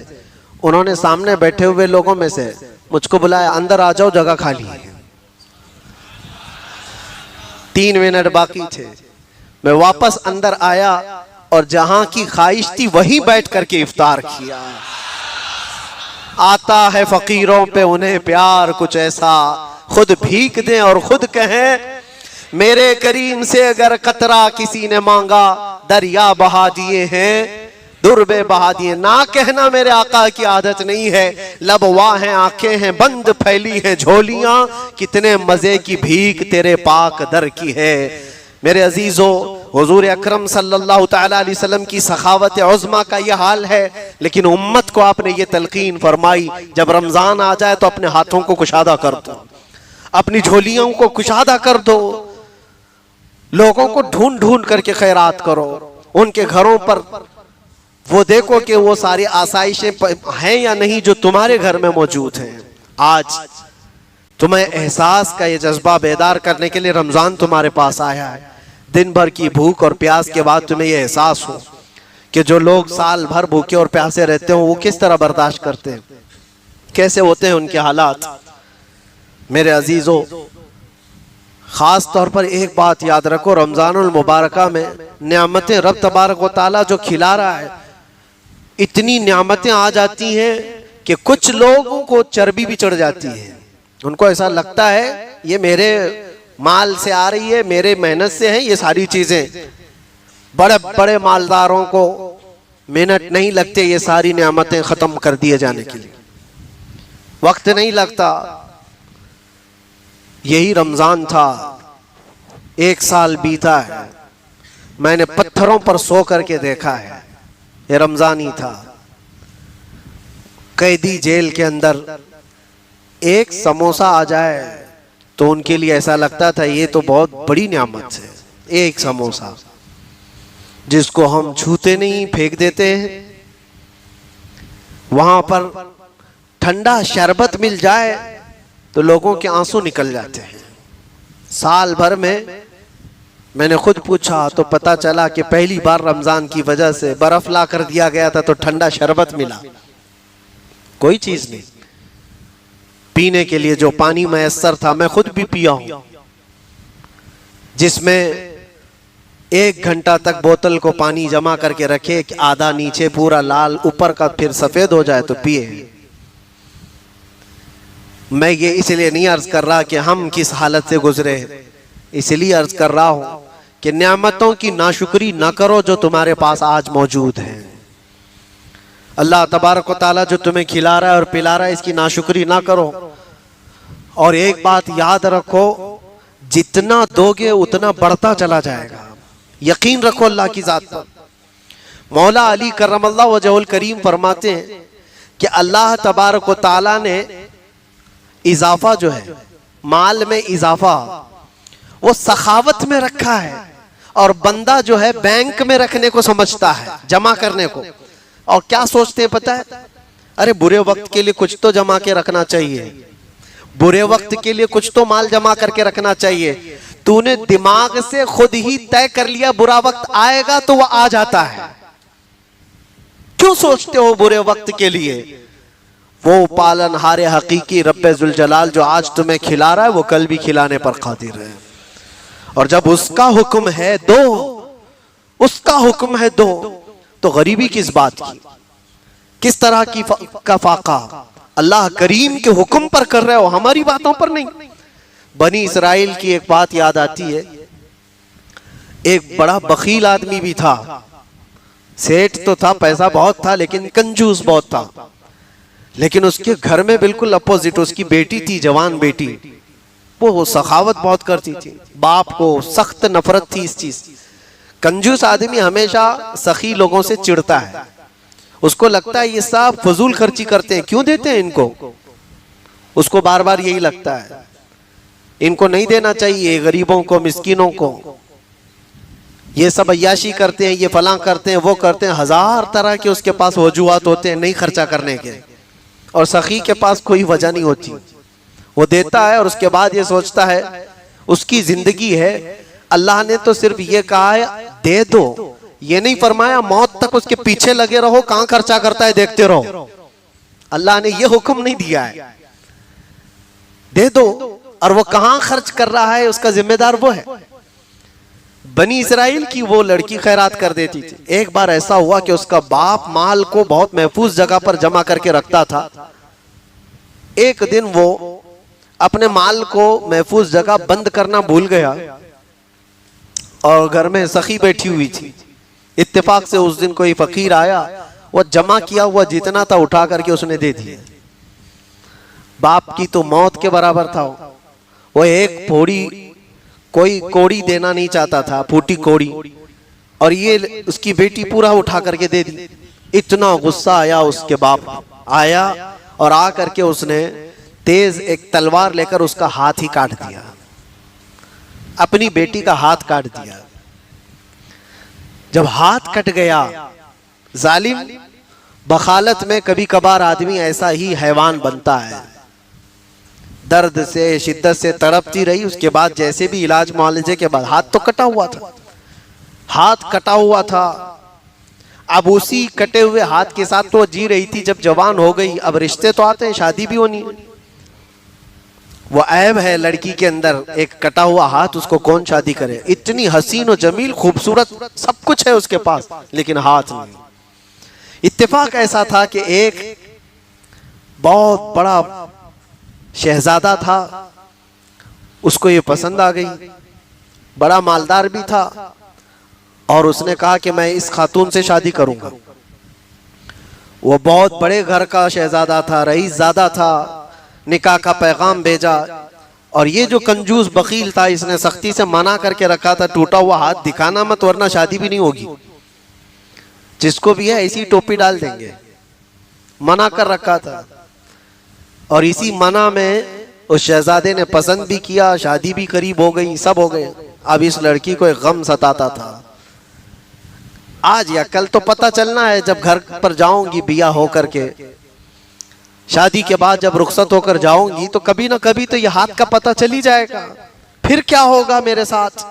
उन्होंने सामने बैठे हुए लोगों में से मुझको बुलाया, अंदर आ जाओ, जगह खाली है। 3 मिनट बाकी थे। मैं वापस अंदर आया और जहां की ख्वाहिश थी वहीं बैठ करके इफ्तार किया। आता है फकीरों पे उन्हें प्यार कुछ ऐसा, खुद भीख दें और खुद कहें मेरे करीम से अगर कतरा किसी ने मांगा, दरिया बहा दिए हैं, दुर्बे बहा दिए। ना कहना मेरे आका की आदत नहीं है, लब वाह हैं, आंखें हैं बंद, फैली हैं झोलियां, कितने मजे की भीख तेरे पाक दर की है। मेरे अजीजों, हुजूर अकरम सल्लल्लाहु तआला अलैहि वसल्लम की सखावत उज़्मा का यह हाल है। लेकिन उम्मत को आपने ये तलकीन फरमाई, जब रमजान आ जाए तो अपने हाथों को कुशादा कर दो, अपनी झोलियों को कुशादा कर दो, लोगों को ढूंढ ढूंढ करके खैरात करो, उनके घरों पर वो देखो कि वो सारी आसाइशें हैं या नहीं जो तुम्हारे घर में मौजूद हैं। आज तुम्हें एहसास का ये जज्बा बेदार करने के लिए रमजान तुम्हारे पास आया है। दिन भर की भूख और प्यास के बाद तुम्हें ये एहसास हो कि जो लोग साल भर भूखे और प्यासे रहते हो वो किस तरह बर्दाश्त करते हैं, कैसे होते हैं उनके हालात। मेरे अजीजों, खास तौर पर एक बात याद रखो, रमजानुल मुबारका में नियामतें रब तबारक व तआला जो खिला रहा है, इतनी नियामतें आ जाती हैं कि कुछ लोगों को चर्बी भी चढ़ जाती है। उनको ऐसा लगता है ये मेरे माल से आ रही है, मेरे मेहनत से है ये सारी चीजें। बड़े बड़े मालदारों को मिनट नहीं लगते ये सारी नियामतें खत्म कर दिए जाने के लिए, वक्त नहीं लगता। यही रमजान था, 1 साल बीता है, मैंने पत्थरों पर सो करके देखा है, ये रमजान ही था। कैदी जेल के अंदर एक समोसा आ जाए तो उनके लिए ऐसा लगता था ये तो बहुत बड़ी नियामत है। एक समोसा जिसको हम छूते नहीं, फेंक देते हैं। वहां पर ठंडा शरबत मिल जाए तो लोगों के आंसू निकल जाते हैं। साल भर में मैंने खुद पूछा तो पता चला कि पहली बार रमजान की वजह से बर्फ ला कर दिया गया था तो ठंडा शरबत मिला। कोई चीज नहीं, पीने के लिए जो पानी मैसर था मैं खुद भी पिया हूं, जिसमें 1 घंटा तक बोतल को पानी जमा करके रखे कि आधा नीचे पूरा लाल, ऊपर का फिर सफेद हो जाए तो पिए। मैं ये इसलिए नहीं अर्ज कर रहा कि हम किस हालत से गुजरे, इसलिए अर्ज कर रहा हूं कि नियामतों की नाशुक्री ना करो जो तुम्हारे पास आज मौजूद है। अल्लाह तबारक व तआला जो तुम्हें खिला रहा है और पिला रहा है, इसकी नाशुक्री ना करो। और एक बात याद रखो, जितना दोगे उतना बढ़ता चला जाएगा। यकीन रखो अल्लाह की जात पर। मौला अली करमल्लाहु वजहुल करीम फरमाते हैं कि अल्लाह तबारक व तआला ने इजाफा जो है, माल में इजाफा, वो सखावत में रखा है। और बंदा जो है बैंक में रखने को समझता है, जमा करने को। और क्या सोचते हैं पता है, अरे बुरे वक्त के लिए कुछ तो जमा के रखना चाहिए, बुरे वक्त के लिए कुछ तो माल जमा करके रखना चाहिए। तूने दिमाग से खुद ही तय कर लिया बुरा वक्त आएगा तो वह आ जाता है। क्यों सोचते हो बुरे वक्त के लिए? वो पालनहारे हकीकी रब्बे जुल जलाल जो आज तुम्हें खिला रहा है वो कल भी खिलाने पर कादिर है। और जब उसका हुक्म है दो, उसका हुक्म है दो, तो गरीबी किस बात की, किस तरह की का फाका अल्लाह करीम के हुक्म पर कर रहे हो, हमारी बातों पर नहीं। बनी इसराइल की एक बात याद आती है। एक बड़ा बखील आदमी भी था, सेठ तो था, पैसा बहुत था, लेकिन कंजूस बहुत था। लेकिन उसके घर में बिल्कुल अपोजिट उसकी बेटी थी, जवान बेटी, वो सखावत बहुत करती थी। बाप को सख्त नफरत थी इस चीज। कंजूस आदमी हमेशा सखी लोगों से चिढ़ता है, उसको लगता है ये सब फजूल खर्ची करते हैं, क्यों देते हैं इनको। उसको बार बार यही लगता है, इनको नहीं देना चाहिए, गरीबों को, मिस्किनों को। ये सब अय्याशी करते हैं, ये फलां करते हैं, वो करते हैं, हजार तरह के उसके पास वजूहात होते हैं नहीं खर्चा करने के। और सखी के पास कोई वजह नहीं होती, वो देता है और उसके बाद ये सोचता है उसकी जिंदगी है, अल्लाह ने तो सिर्फ ये कहा है दे दो, ये नहीं फरमाया मौत तक उसके पीछे लगे रहो, कहां खर्चा करता है देखते रहो। अल्लाह ने ये हुक्म नहीं दिया है, दे दो। और वो कहां खर्च कर रहा है उसका जिम्मेदार वो है। बनी इसराइल की वो लड़की खैरात कर देती थी। एक बार ऐसा हुआ कि उसका बाप माल को बहुत महफूज जगह पर जमा करके रखता था। एक दिन वो अपने माल को महफूज जगह बंद करना भूल गया और घर में सखी बैठी हुई थी। इत्तेफाक से उस दिन कोई फकीर आया, वो जमा किया हुआ जितना था उठा करके उसने दे दिया। बाप की तो मौत के बराबर था। वो एक कोई कोड़ी देना नहीं चाहता था, फूटी कोड़ी, और ये उसकी बेटी पूरा उठा करके दे दी। इतना गुस्सा आया उसके बाप, आया और आ करके उसने तेज एक तलवार लेकर उसका हाथ ही काट दिया, अपनी बेटी का हाथ काट दिया। जब हाथ कट गया, जालिम बखालत में कभी कभार आदमी ऐसा ही हैवान बनता है। दर्द से शिद्दत से तड़पती रही। उसके बाद जैसे भी इलाज मुआलजे के बाद, हाथ तो कटा हुआ था, हाथ कटा हुआ था। अब उसी कटे हुए हाथ के साथ तो जी रही थी। जब जवान हो गई, अब रिश्ते तो आते हैं, शादी भी होनी है। वो ऐब है लड़की के अंदर, एक कटा हुआ हाथ, उसको कौन शादी करे। इतनी हसीन और जमील खूबसूरत सब कुछ है उसके पास, लेकिन हाथ नहीं। इत्तेफाक ऐसा था कि एक बहुत बड़ा शहजादा था, उसको ये पसंद आ गई, बड़ा मालदार भी था, और उसने कहा कि मैं इस खातून से शादी करूंगा। वो बहुत बड़े घर का शहजादा था, रईस ज़ादा था। निकाह का पैगाम भेजा, और ये जो कंजूस बकील था, इसने सख्ती से मना करके रखा था, टूटा हुआ हाथ दिखाना मत वरना शादी भी नहीं होगी, जिसको भी है इसी टोपी डाल देंगे, मना कर रखा था। और इसी मना में उस शहजादे ने पसंद भी किया, शादी भी करीब हो गई, सब हो गए। अब इस लड़की को एक गम सताता था, आज या कल तो पता चलना है, जब घर पर जाऊंगी बिया हो करके, शादी के बाद जब रुखसत होकर जाऊंगी तो कभी ना कभी तो ये हाथ का पता चल ही जाएगा, फिर क्या होगा मेरे साथ।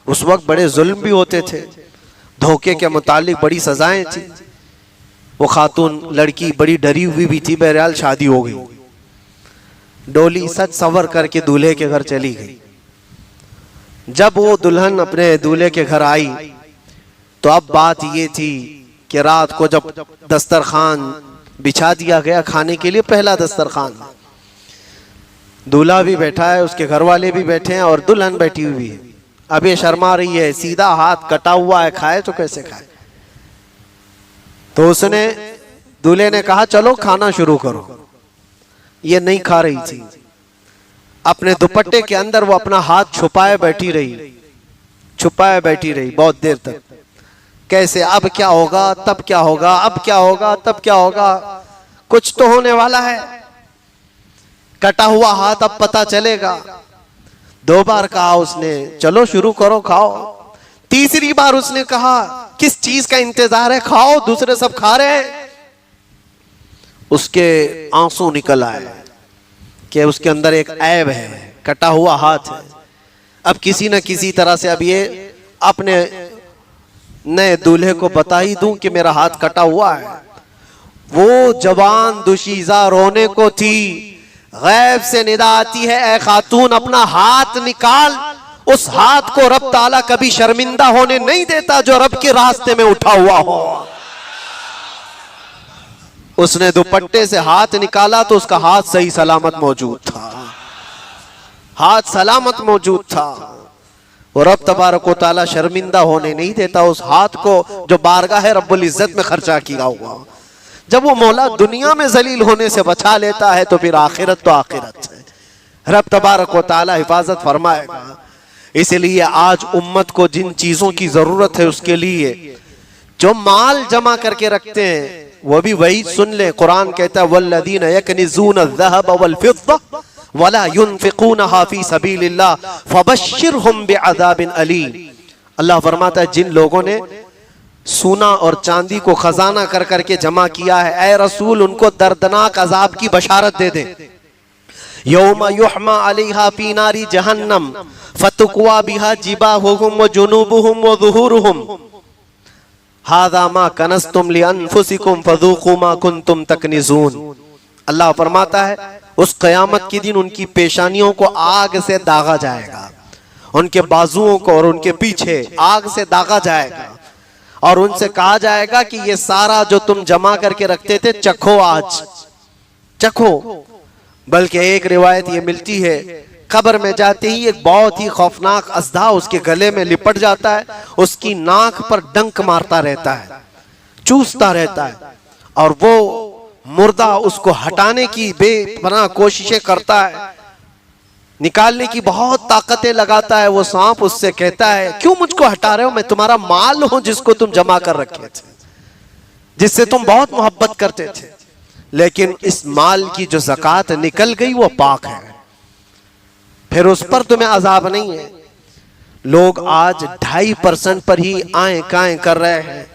उस वक्त बड़े जुल्म भी होते थे, धोखे के मुतालिक बड़ी सजाएं थी। वो खातून लड़की बड़ी डरी हुई भी थी। बहरहाल शादी हो गई, डोली सज सवर करके दूल्हे के घर चली गई। जब वो दुल्हन अपने दूल्हे के घर आई तो अब बात ये थी कि रात को जब दस्तरखान बिछा दिया गया खाने के लिए, पहला दस्तरखान, दूल्हा भी बैठा है, उसके घर वाले भी बैठे हैं और दुल्हन बैठी हुई है। अब ये शर्मा रही है, सीधा हाथ कटा हुआ है, खाए तो कैसे खाए। तो उसने, दूल्हे ने कहा चलो खाना शुरू करो। ये नहीं खा रही थी, अपने दुपट्टे के अंदर वो अपना हाथ छुपाए बैठी रही, छुपाए बैठी रही बहुत देर तक। कैसे, अब क्या होगा, तब क्या होगा, अब क्या होगा, तब क्या होगा, कुछ तो होने वाला है, कटा हुआ हाथ अब पता चलेगा। 2 बार कहा उसने चलो शुरू करो खाओ। तीसरी बार उसने कहा किस चीज का इंतजार है, खाओ, दूसरे सब खा रहे हैं। उसके आंसू निकल आए कि उसके अंदर एक ऐब है, कटा हुआ हाथ है। अब किसी न किसी तरह से अब ये अपने नए दूल्हे को बता ही दूं कि मेरा हाथ कटा हुआ है। वो जवान दुशीजा रोने को थी, गैब से निदा आती है, ऐ खातून अपना हाथ निकाल। उस हाथ को रब ताला कभी शर्मिंदा होने नहीं देता जो रब के रास्ते में उठा हुआ हो। उसने दुपट्टे से हाथ निकाला तो उसका हाथ सही सलामत मौजूद था, हाथ सलामत मौजूद था। और रब तबारक व तआला शर्मिंदा होने नहीं देता उस हाथ को जो बारगाह रब्बुल इज्जत में खर्चा किया हुआ। जब वो मौला दुनिया में जलील होने से बचा लेता है तो फिर आखिरत तो आखिरत है, रब तबारक व तआला हिफाजत फरमाएगा। इसलिए आज उम्मत को जिन चीजों की जरूरत है उसके लिए जो माल जमा करके रखते हैं वो भी वही सुन ले। कुरान कहता है वल्लदीन यकनिज़ून अज़्ज़हब वल फिद्दा वला युनफ़िक़ूनहा फ़ी सबीलिल्लाह फ़बश्शिरहुम बिअज़ाबिन अलीम। अल्लाह फरमाता है जिन लोगों ने सोना और चांदी को खजाना कर करके जमा किया है, ऐ रसूल उनको दर्दनाक अजाब की बशारत दे दे। यौमा युहमा अलैहा फ़ी नारी जहन्नम फतुक्वा बिहा जिबाहुहुम व जुनूबुहुम व ज़ुहूरुहुम हाज़ा मा कनज़्तुम लिअन्फुसिकुम फ़ज़ूक़ू मा कुन्तुम तकनिज़ून। अल्लाह फरमाता है उस क़यामत के दिन उनकी पेशानियों को आग से दागा जाएगा, उनके बाजुओं को और उनके पीछे आग से दागा जाएगा और उनसे कहा जाएगा कि ये सारा जो तुम जमा करके रखते थे चखो, आज चखो। बल्कि एक रिवायत ये मिलती है कब्र में जाते ही एक बहुत ही खौफनाक अज़दा उसके गले में लिपट जाता है, उसकी नाक पर डंक मारता रहता है, चूसता रहता है और वो मुर्दा उसको हटाने की बेपनाह कोशिशें करता है, निकालने की बहुत ताकतें लगाता है। वो सांप उससे कहता है क्यों मुझको हटा रहे हो, मैं तुम्हारा माल हूं जिसको तुम जमा कर रखे थे, जिससे तुम बहुत मोहब्बत करते थे, लेकिन इस माल की जो ज़कात निकल गई वो पाक है, फिर उस पर तुम्हें अजाब नहीं है। लोग आज 2.5% पर ही आए काएं कर रहे हैं।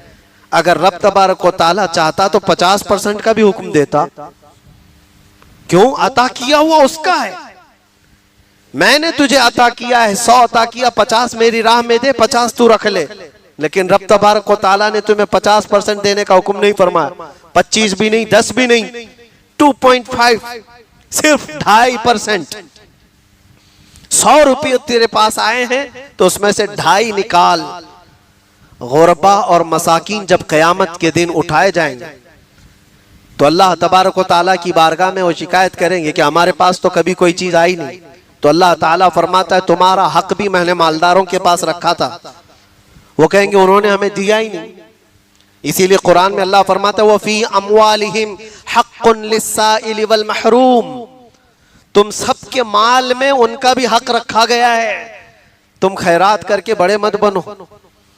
अगर रब तबारक व तआला चाहता तो 50% का भी हुक्म देता। क्यों? अता किया हुआ उसका है, मैंने तुझे अता किया है, 100 अता किया, 50 मेरी राह में दे, 50 तू रख ले। लेकिन रब तबारक व तआला ने तुम्हें 50% देने का हुक्म नहीं फरमाया, 25 भी नहीं, 10 भी नहीं, 2.5, सिर्फ 2.5%। 100 रुपये तेरे पास आए हैं तो उसमें से 2.5 निकाल। गुरबा और मसाकीन जब क़यामत के दिन उठाए जाएंगे तो अल्लाह तबारक व तआला की बारगाह में वो शिकायत करेंगे कि हमारे पास तो कभी कोई चीज आई नहीं। तो अल्लाह ताला फरमाता है तुम्हारा हक भी मैंने मालदारों के पास रखा था, वो कहेंगे उन्होंने हमें दिया ही नहीं। इसीलिए कुरान में अल्लाह फरमाता है वफ़ी अम्वालिहिम हक़्क़ुन लिस्साइल वल महरूम, तुम सबके माल में उनका भी हक रखा गया है। तुम खैरात करके बड़े मत बनो,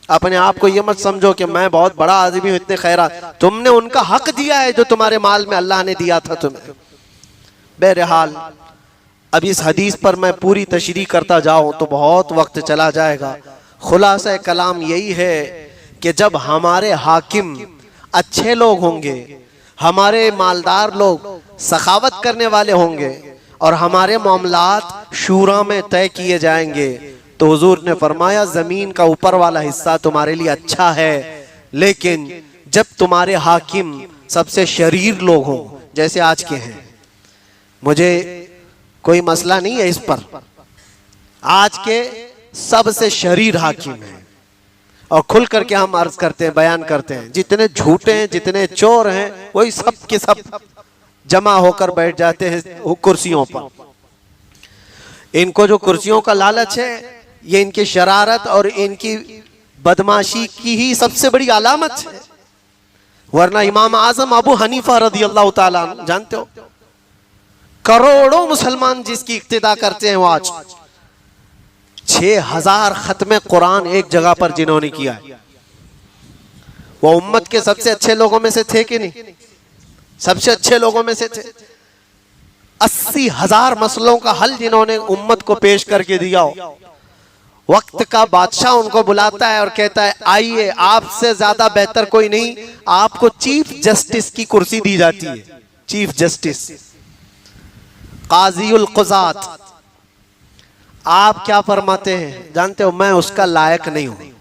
अपने आप को ये मत समझो कि मैं बहुत बड़ा आदमी हूं, इतने खैरात, तुमने उनका हक दिया है जो तुम्हारे माल में अल्लाह ने दिया था तुम्हें। बहरहाल अब इस हदीस पर मैं पूरी तशरीह करता जाऊं तो बहुत वक्त चला जाएगा। खुलासा कलाम यही है कि जब हमारे हाकिम अच्छे लोग होंगे, हमारे मालदार लोग सखावत करने वाले होंगे और हमारे मामलात शूरा में तय किए जाएंगे तो हुजूर ने फरमाया जमीन का ऊपर वाला हिस्सा तुम्हारे लिए अच्छा है, लेकिन जब तुम्हारे हाकिम सबसे शरीर लोग हों जैसे आज के हैं, मुझे कोई मसला नहीं है इस पर, आज के सबसे शरीर हाकिम हैं और खुल करके हम अर्ज करते हैं, बयान करते हैं, जितने झूठे हैं, जितने चोर हैं, वही सब के सब जमा होकर बैठ जाते हैं कुर्सियों पर। इनको जो कुर्सियों का लालच है ये इनकी शरारत और इनकी बदमाशी की ही सबसे बड़ी अलामत है। वरना इमाम आजम अबू हनीफा रज़ी अल्लाह ताला जानते हो, करोड़ों मुसलमान जिसकी इक्तिदा करते हैं, वो आज 6000 खत्मे कुरान एक जगह पर जिन्होंने किया है, वो उम्मत के सबसे अच्छे लोगों में से थे कि नहीं? सबसे अच्छे लोगों में से थे। 80,000 मसलों का हल जिन्होंने उम्मत को पेश करके दिया हो। वक्त का बादशाह उनको बुलाता है और कहता है आइए, आपसे ज्यादा बेहतर कोई नहीं, आपको चीफ जस्टिस की कुर्सी दी जाती है। चीफ जस्टिस, काज़ीउल क़ुज़ात। आप क्या फरमाते हैं जानते हो? मैं उसका लायक नहीं हूं।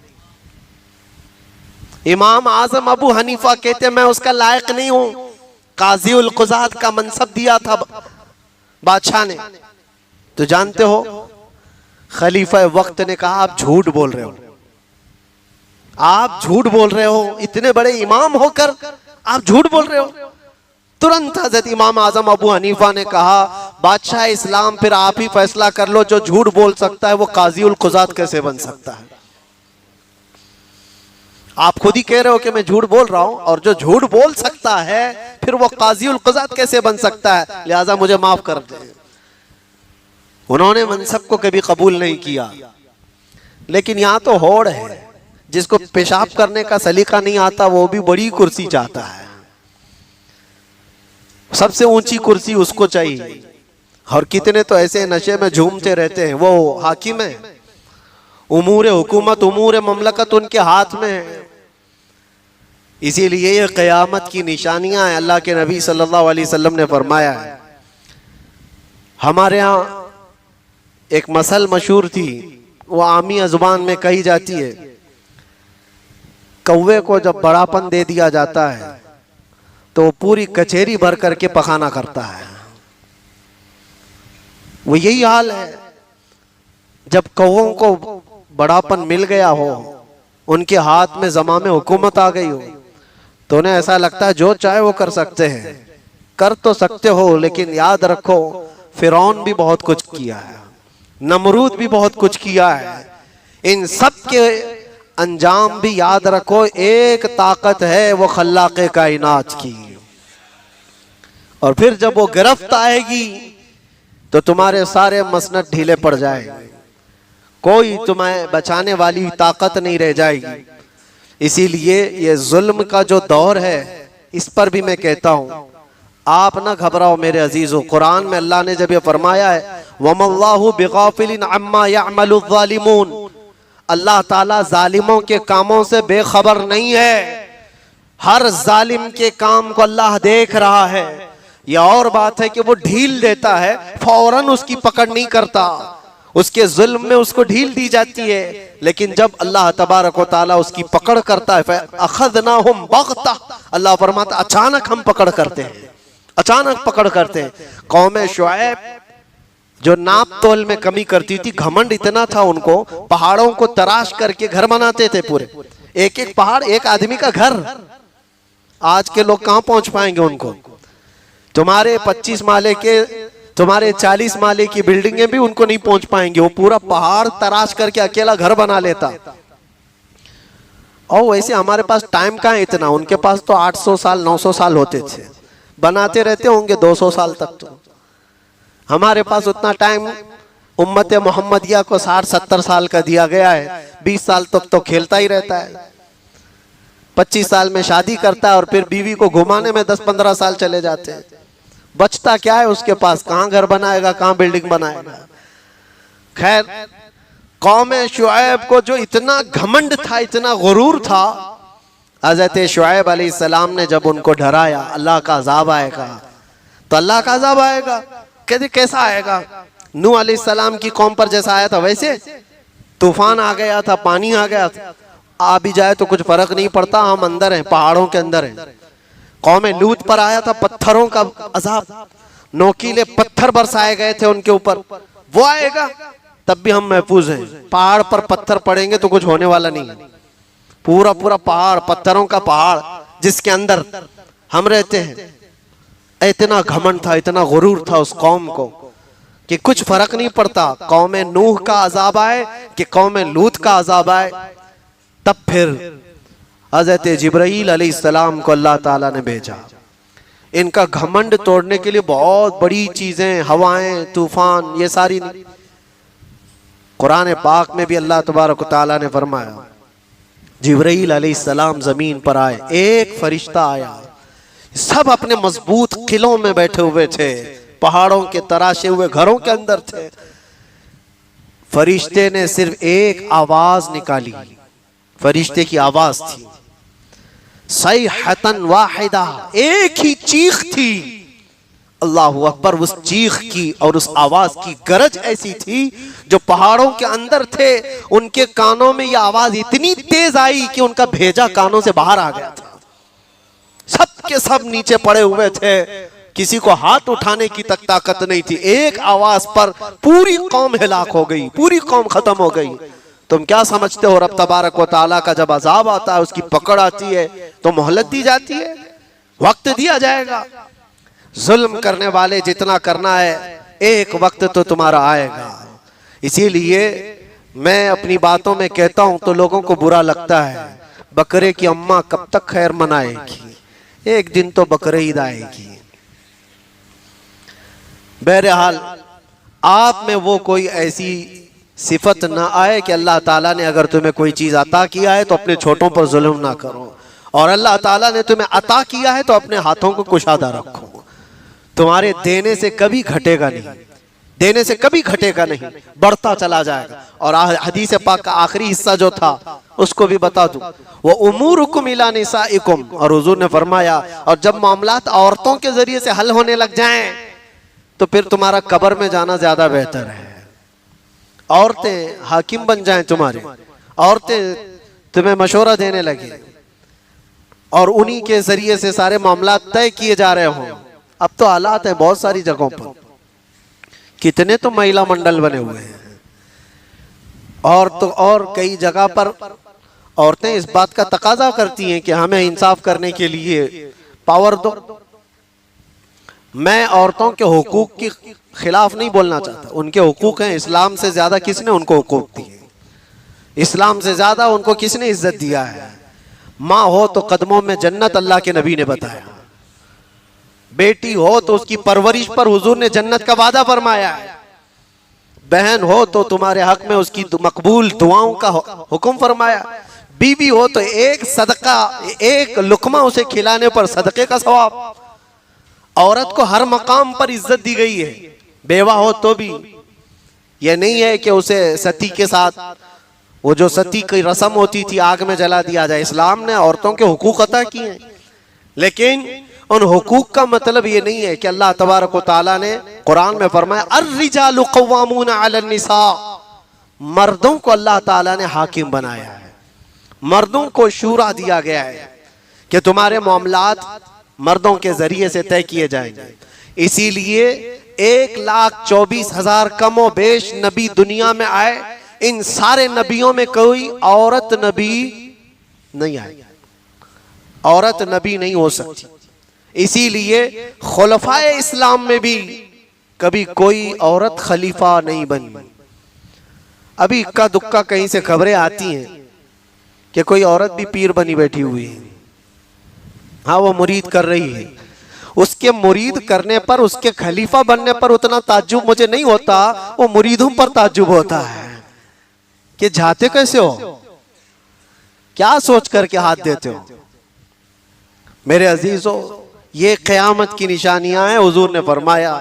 इमाम आजम अबू हनीफा कहते हैं मैं उसका लायक नहीं हूं। काज़ीउल क़ुज़ात का मनसब दिया था बादशाह ने। तो जानते हो खलीफा वक्त ने कहा आप झूठ बोल रहे हो, आप झूठ बोल रहे हो, इतने बड़े इमाम होकर आप झूठ बोल रहे हो। तुरंत हजरत इमाम आजम अबू हनीफा ने कहा बादशाह इस्लाम, फिर आप ही फैसला कर लो, जो झूठ बोल सकता है वो काजी उल कुजात कैसे बन सकता है? आप खुद ही कह रहे हो कि मैं झूठ बोल रहा हूं, और जो झूठ बोल सकता है फिर वो काजी उल कुजात कैसे बन सकता है? लिहाजा मुझे माफ कर दे। उन्होंने मनसब को कभी कबूल नहीं किया, लेकिन यहां तो होड़ है, जिसको पेशाब करने का सलीका नहीं आता वो भी बड़ी कुर्सी चाहता है, सबसे ऊंची कुर्सी उसको चाहिए। और कितने तो ऐसे नशे में झूमते रहते हैं, वो हाकिम है, उमूर हुकूमत उमूर ममलकत उनके हाथ में है। इसीलिए ये क़यामत की निशानियां हैं। अल्लाह के नबी सल्लल्लाहु अलैहि वसल्लम ने फरमाया है, हमारे यहाँ एक मसल मशहूर थी, वो आमी ज़ुबान में कही जाती है, कौवे को जब बड़ापन दे दिया जाता है तो वो पूरी कचेरी भर करके पखाना करता है। वो यही हाल है, जब कौवों को बड़ापन मिल गया हो, उनके हाथ में ज़माम हुकूमत आ गई हो, तो उन्हें ऐसा लगता है जो चाहे वो कर सकते हैं। कर तो सकते हो, लेकिन याद रखो फिरौन भी बहुत कुछ किया है, नमरूद भी बहुत कुछ किया है। इन सब के अंजाम भी याद रखो, एक ताकत है वो खल्लाक़े कायनात की। और फिर जब वो गिरफ्त आएगी तो तुम्हारे सारे मसनद ढीले पड़ जाएंगे, कोई तुम्हें बचाने वाली ताकत नहीं रह जाएगी। इसीलिए ये जुल्म का जो दौर है, इस पर भी मैं कहता हूँ आप ना घबराओ मेरे अजीजों। कुरान में अल्लाह ने जब ये फरमाया है, वमल्लाहु बिगाफिलिन अम्मा यअमलु ज़ालिमून, अल्लाह ताला जालिमों के कामों से बेखबर नहीं है। हर जालिम के काम को अल्लाह देख रहा है। यह और बात है कि वो ढील देता है, फौरन उसकी पकड़ नहीं करता, उसके जुल्म में उसको ढील दी जाती है। लेकिन जब अल्लाह तबारक व तआला उसकी पकड़ करता है, अखज़नाहुम बग़ता, अल्लाह फरमाता अचानक हम पकड़ करते हैं, अचानक पकड़ करते हैं। कौम शुएब जो नाप तोल में कमी करती थी, घमंड इतना था उनको, पहाड़ों को तराश करके घर बनाते थे, पूरे एक एक पहाड़ एक आदमी का घर। आज के लोग कहां पहुंच पाएंगे उनको? तुम्हारे 25 माले के, तुम्हारे 40 माले की बिल्डिंगें भी उनको नहीं पहुंच पाएंगे। वो पूरा पहाड़ तराश करके अकेला घर बना लेता। और वैसे हमारे पास टाइम कहाँ है इतना, उनके पास तो 800 साल 900 साल होते थे, बनाते रहते होंगे 200 साल तक। तो हमारे पास उतना टाइम उम्मत मोहम्मदिया को 60-70 साल का दिया गया है। 20 साल तक तो खेलता ही रहता है, 25 साल में शादी करता है और फिर बीवी को घुमाने में 10-15 साल चले जाते हैं। बचता क्या है उसके पास? कहां घर बनाएगा, कहां बिल्डिंग बनाएगा? खैर, कौम शुएब को जो इतना घमंड था, इतना गुरूर था, हज़रत शुएब अलैहिस्सलाम ने जब उनको डराया अल्लाह का अज़ाब आएगा, तो अल्लाह का अज़ाब आएगा। कहते कैसा आएगा? नूह अलैहिस्सलाम की कौम पर जैसा आया था वैसे? तूफान आ गया था, पानी आ गया था, आ भी जाए तो कुछ फर्क नहीं पड़ता, हम अंदर हैं, पहाड़ों के अंदर हैं। कौम लूत पर आया था पत्थरों का अज़ाब, नोकीले पत्थर बरसाए गए थे उनके ऊपर, वो आएगा तब भी हम महफूज हैं। पहाड़ पर पत्थर पड़ेंगे तो कुछ होने वाला नहीं है। पूरा पूरा पहाड़, पत्थरों का पहाड़ जिसके अंदर हम रहते हैं। इतना घमंड था, इतना गुरूर था उस कौम को कि कुछ फर्क नहीं पड़ता कौम नूह का अज़ाब आए कि कौम लूत का अज़ाब आए। तब फिर हज़रत जिब्राईल अलैहिस्सलाम को अल्लाह ताला ने भेजा इनका घमंड तोड़ने के लिए। बहुत बड़ी चीजें, हवाएं, तूफान, ये सारी नहीं। कुरान पाक में भी अल्लाह तबारक व तआला ने फरमाया, जिब्राईल अलैहिस्सलाम जमीन पर आए, एक फरिश्ता आया, सब अपने मजबूत किलों में बैठे हुए थे, पहाड़ों के तराशे हुए घरों के अंदर थे। फरिश्ते ने सिर्फ एक आवाज निकाली, फरिश्ते की आवाज थी, सैहतन वाहिदा, एक ही चीख थी। अल्लाहु अकबर। उस चीख की और उस आवाज की गरज ऐसी थी, जो पहाड़ों के अंदर थे उनके कानों में यह आवाज इतनी तेज आई कि उनका भेजा कानों से बाहर आ गया था। सब के सब नीचे पड़े हुए थे, किसी को हाथ उठाने की तक ताकत नहीं थी। एक आवाज पर पूरी कौम हिलाक हो गई, पूरी कौम खत्म हो गई। तुम क्या समझते हो, रब तबारक व तआला का जब अजाब आता है, उसकी पकड़ आती है तो मोहलत दी जाती है, वक्त दिया जाएगा। जुल्म करने वाले जितना करना है एक वक्त तो तुम्हारा आएगा। इसीलिए मैं अपनी बातों में कहता हूं तो लोगों को बुरा लगता है, बकरे की अम्मा कब तक खैर मनाएगी, एक दिन तो बकरे ईद आएगी। बहरहाल आप में वो कोई ऐसी सिफत ना आए कि अल्लाह ताला ने अगर तुम्हें कोई चीज अता किया है तो अपने छोटों पर जुल्म ना करो, और अल्लाह ताला ने तुम्हें अता किया है तो अपने हाथों को कुशादा रखो। तुम्हारे देने से कभी घटेगा नहीं, देने से कभी घटेगा नहीं, बढ़ता चला जाएगा। और हदीस पाक का आखिरी हिस्सा जो था उसको भी बता दूं, वो उमूरुकुम इला निसाइकुम, और हुजूर ने फरमाया और जब मामलात औरतों के जरिए से हल होने लग जाएं तो फिर तुम्हारा कब्र में जाना ज्यादा बेहतर है। औरतें हाकिम बन जाएं तुम्हारे, औरतें तुम्हें मशवरा देने लगे और उन्हीं के जरिए से सारे मामलात तय किए जा रहे हों। अब तो हालात है बहुत सारी जगहों पर, कितने तो महिला मंडल बने हुए हैं, और कई जगह पर औरतें इस बात का तकाजा करती हैं कि हमें इंसाफ करने के लिए पावर दो। मैं औरतों के हुकूक के खिलाफ नहीं बोलना चाहता, उनके हुकूक हैं। इस्लाम से ज्यादा किसने उनको हुकूक दिए, इस्लाम से ज्यादा उनको किसने इज्जत दिया है। माँ हो तो कदमों में जन्नत अल्लाह के नबी ने बताया, बेटी हो तो उसकी परवरिश पर हुजूर ने जन्नत का वादा फरमाया है, बहन हो तो तुम्हारे हक में उसकी मकबूल दुआओं का हुक्म फरमाया, बीवी हो तो एक सदका, एक लुकमा उसे खिलाने पर सदके का सवाब। औरत को हर मकाम पर इज्जत दी गई है। बेवा हो तो भी यह नहीं है कि उसे सती के साथ, वो जो सती की रस्म होती थी, आग में जला दिया जाए। इस्लाम ने औरतों के हुकूक अता किए हैं, लेकिन उन हुकूक का मतलब ये नहीं है कि अल्लाह तबारक व तआला ने कुरान में फरमाया अर्रिजालु क़व्वामूना अलन निसा, मर्दों को अल्लाह ताला ने हाकिम बनाया है, मर्दों को शूरा दिया गया है कि तुम्हारे मामलात मर्दों के जरिए से तय किए जाएंगे। इसीलिए 1,24,000 कमो बेश नबी दुनिया में आए, इन सारे नबियों में कोई औरत नबी नहीं आई, औरत नबी नहीं हो सकती। इसीलिए खुलफाए इस्लाम में भी कभी कोई औरत खलीफा नहीं बनी। अभी इक्का दुक्का कहीं से खबरें आती हैं कि कोई औरत भी पीर बनी बैठी हुई है। हाँ, वो मुरीद कर रही है। उसके मुरीद करने पर, उसके खलीफा बनने पर उतना ताज्जुब मुझे नहीं होता, वो मुरीदों पर ताज्जुब होता है कि जाते कैसे हो, क्या सोच करके हाथ देते हो। मेरे अजीजों, ये क़यामत की निशानियां हैं। हुजूर ने फरमाया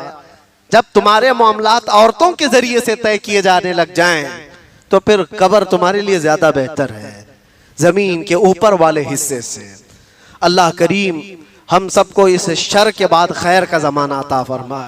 जब तुम्हारे मामलात औरतों के जरिए से तय किए जाने लग जाएं तो फिर कब्र तुम्हारे लिए ज्यादा बेहतर है जमीन के ऊपर वाले हिस्से से। अल्लाह करीम हम सबको इस शर के बाद खैर का जमाना अता फरमाए।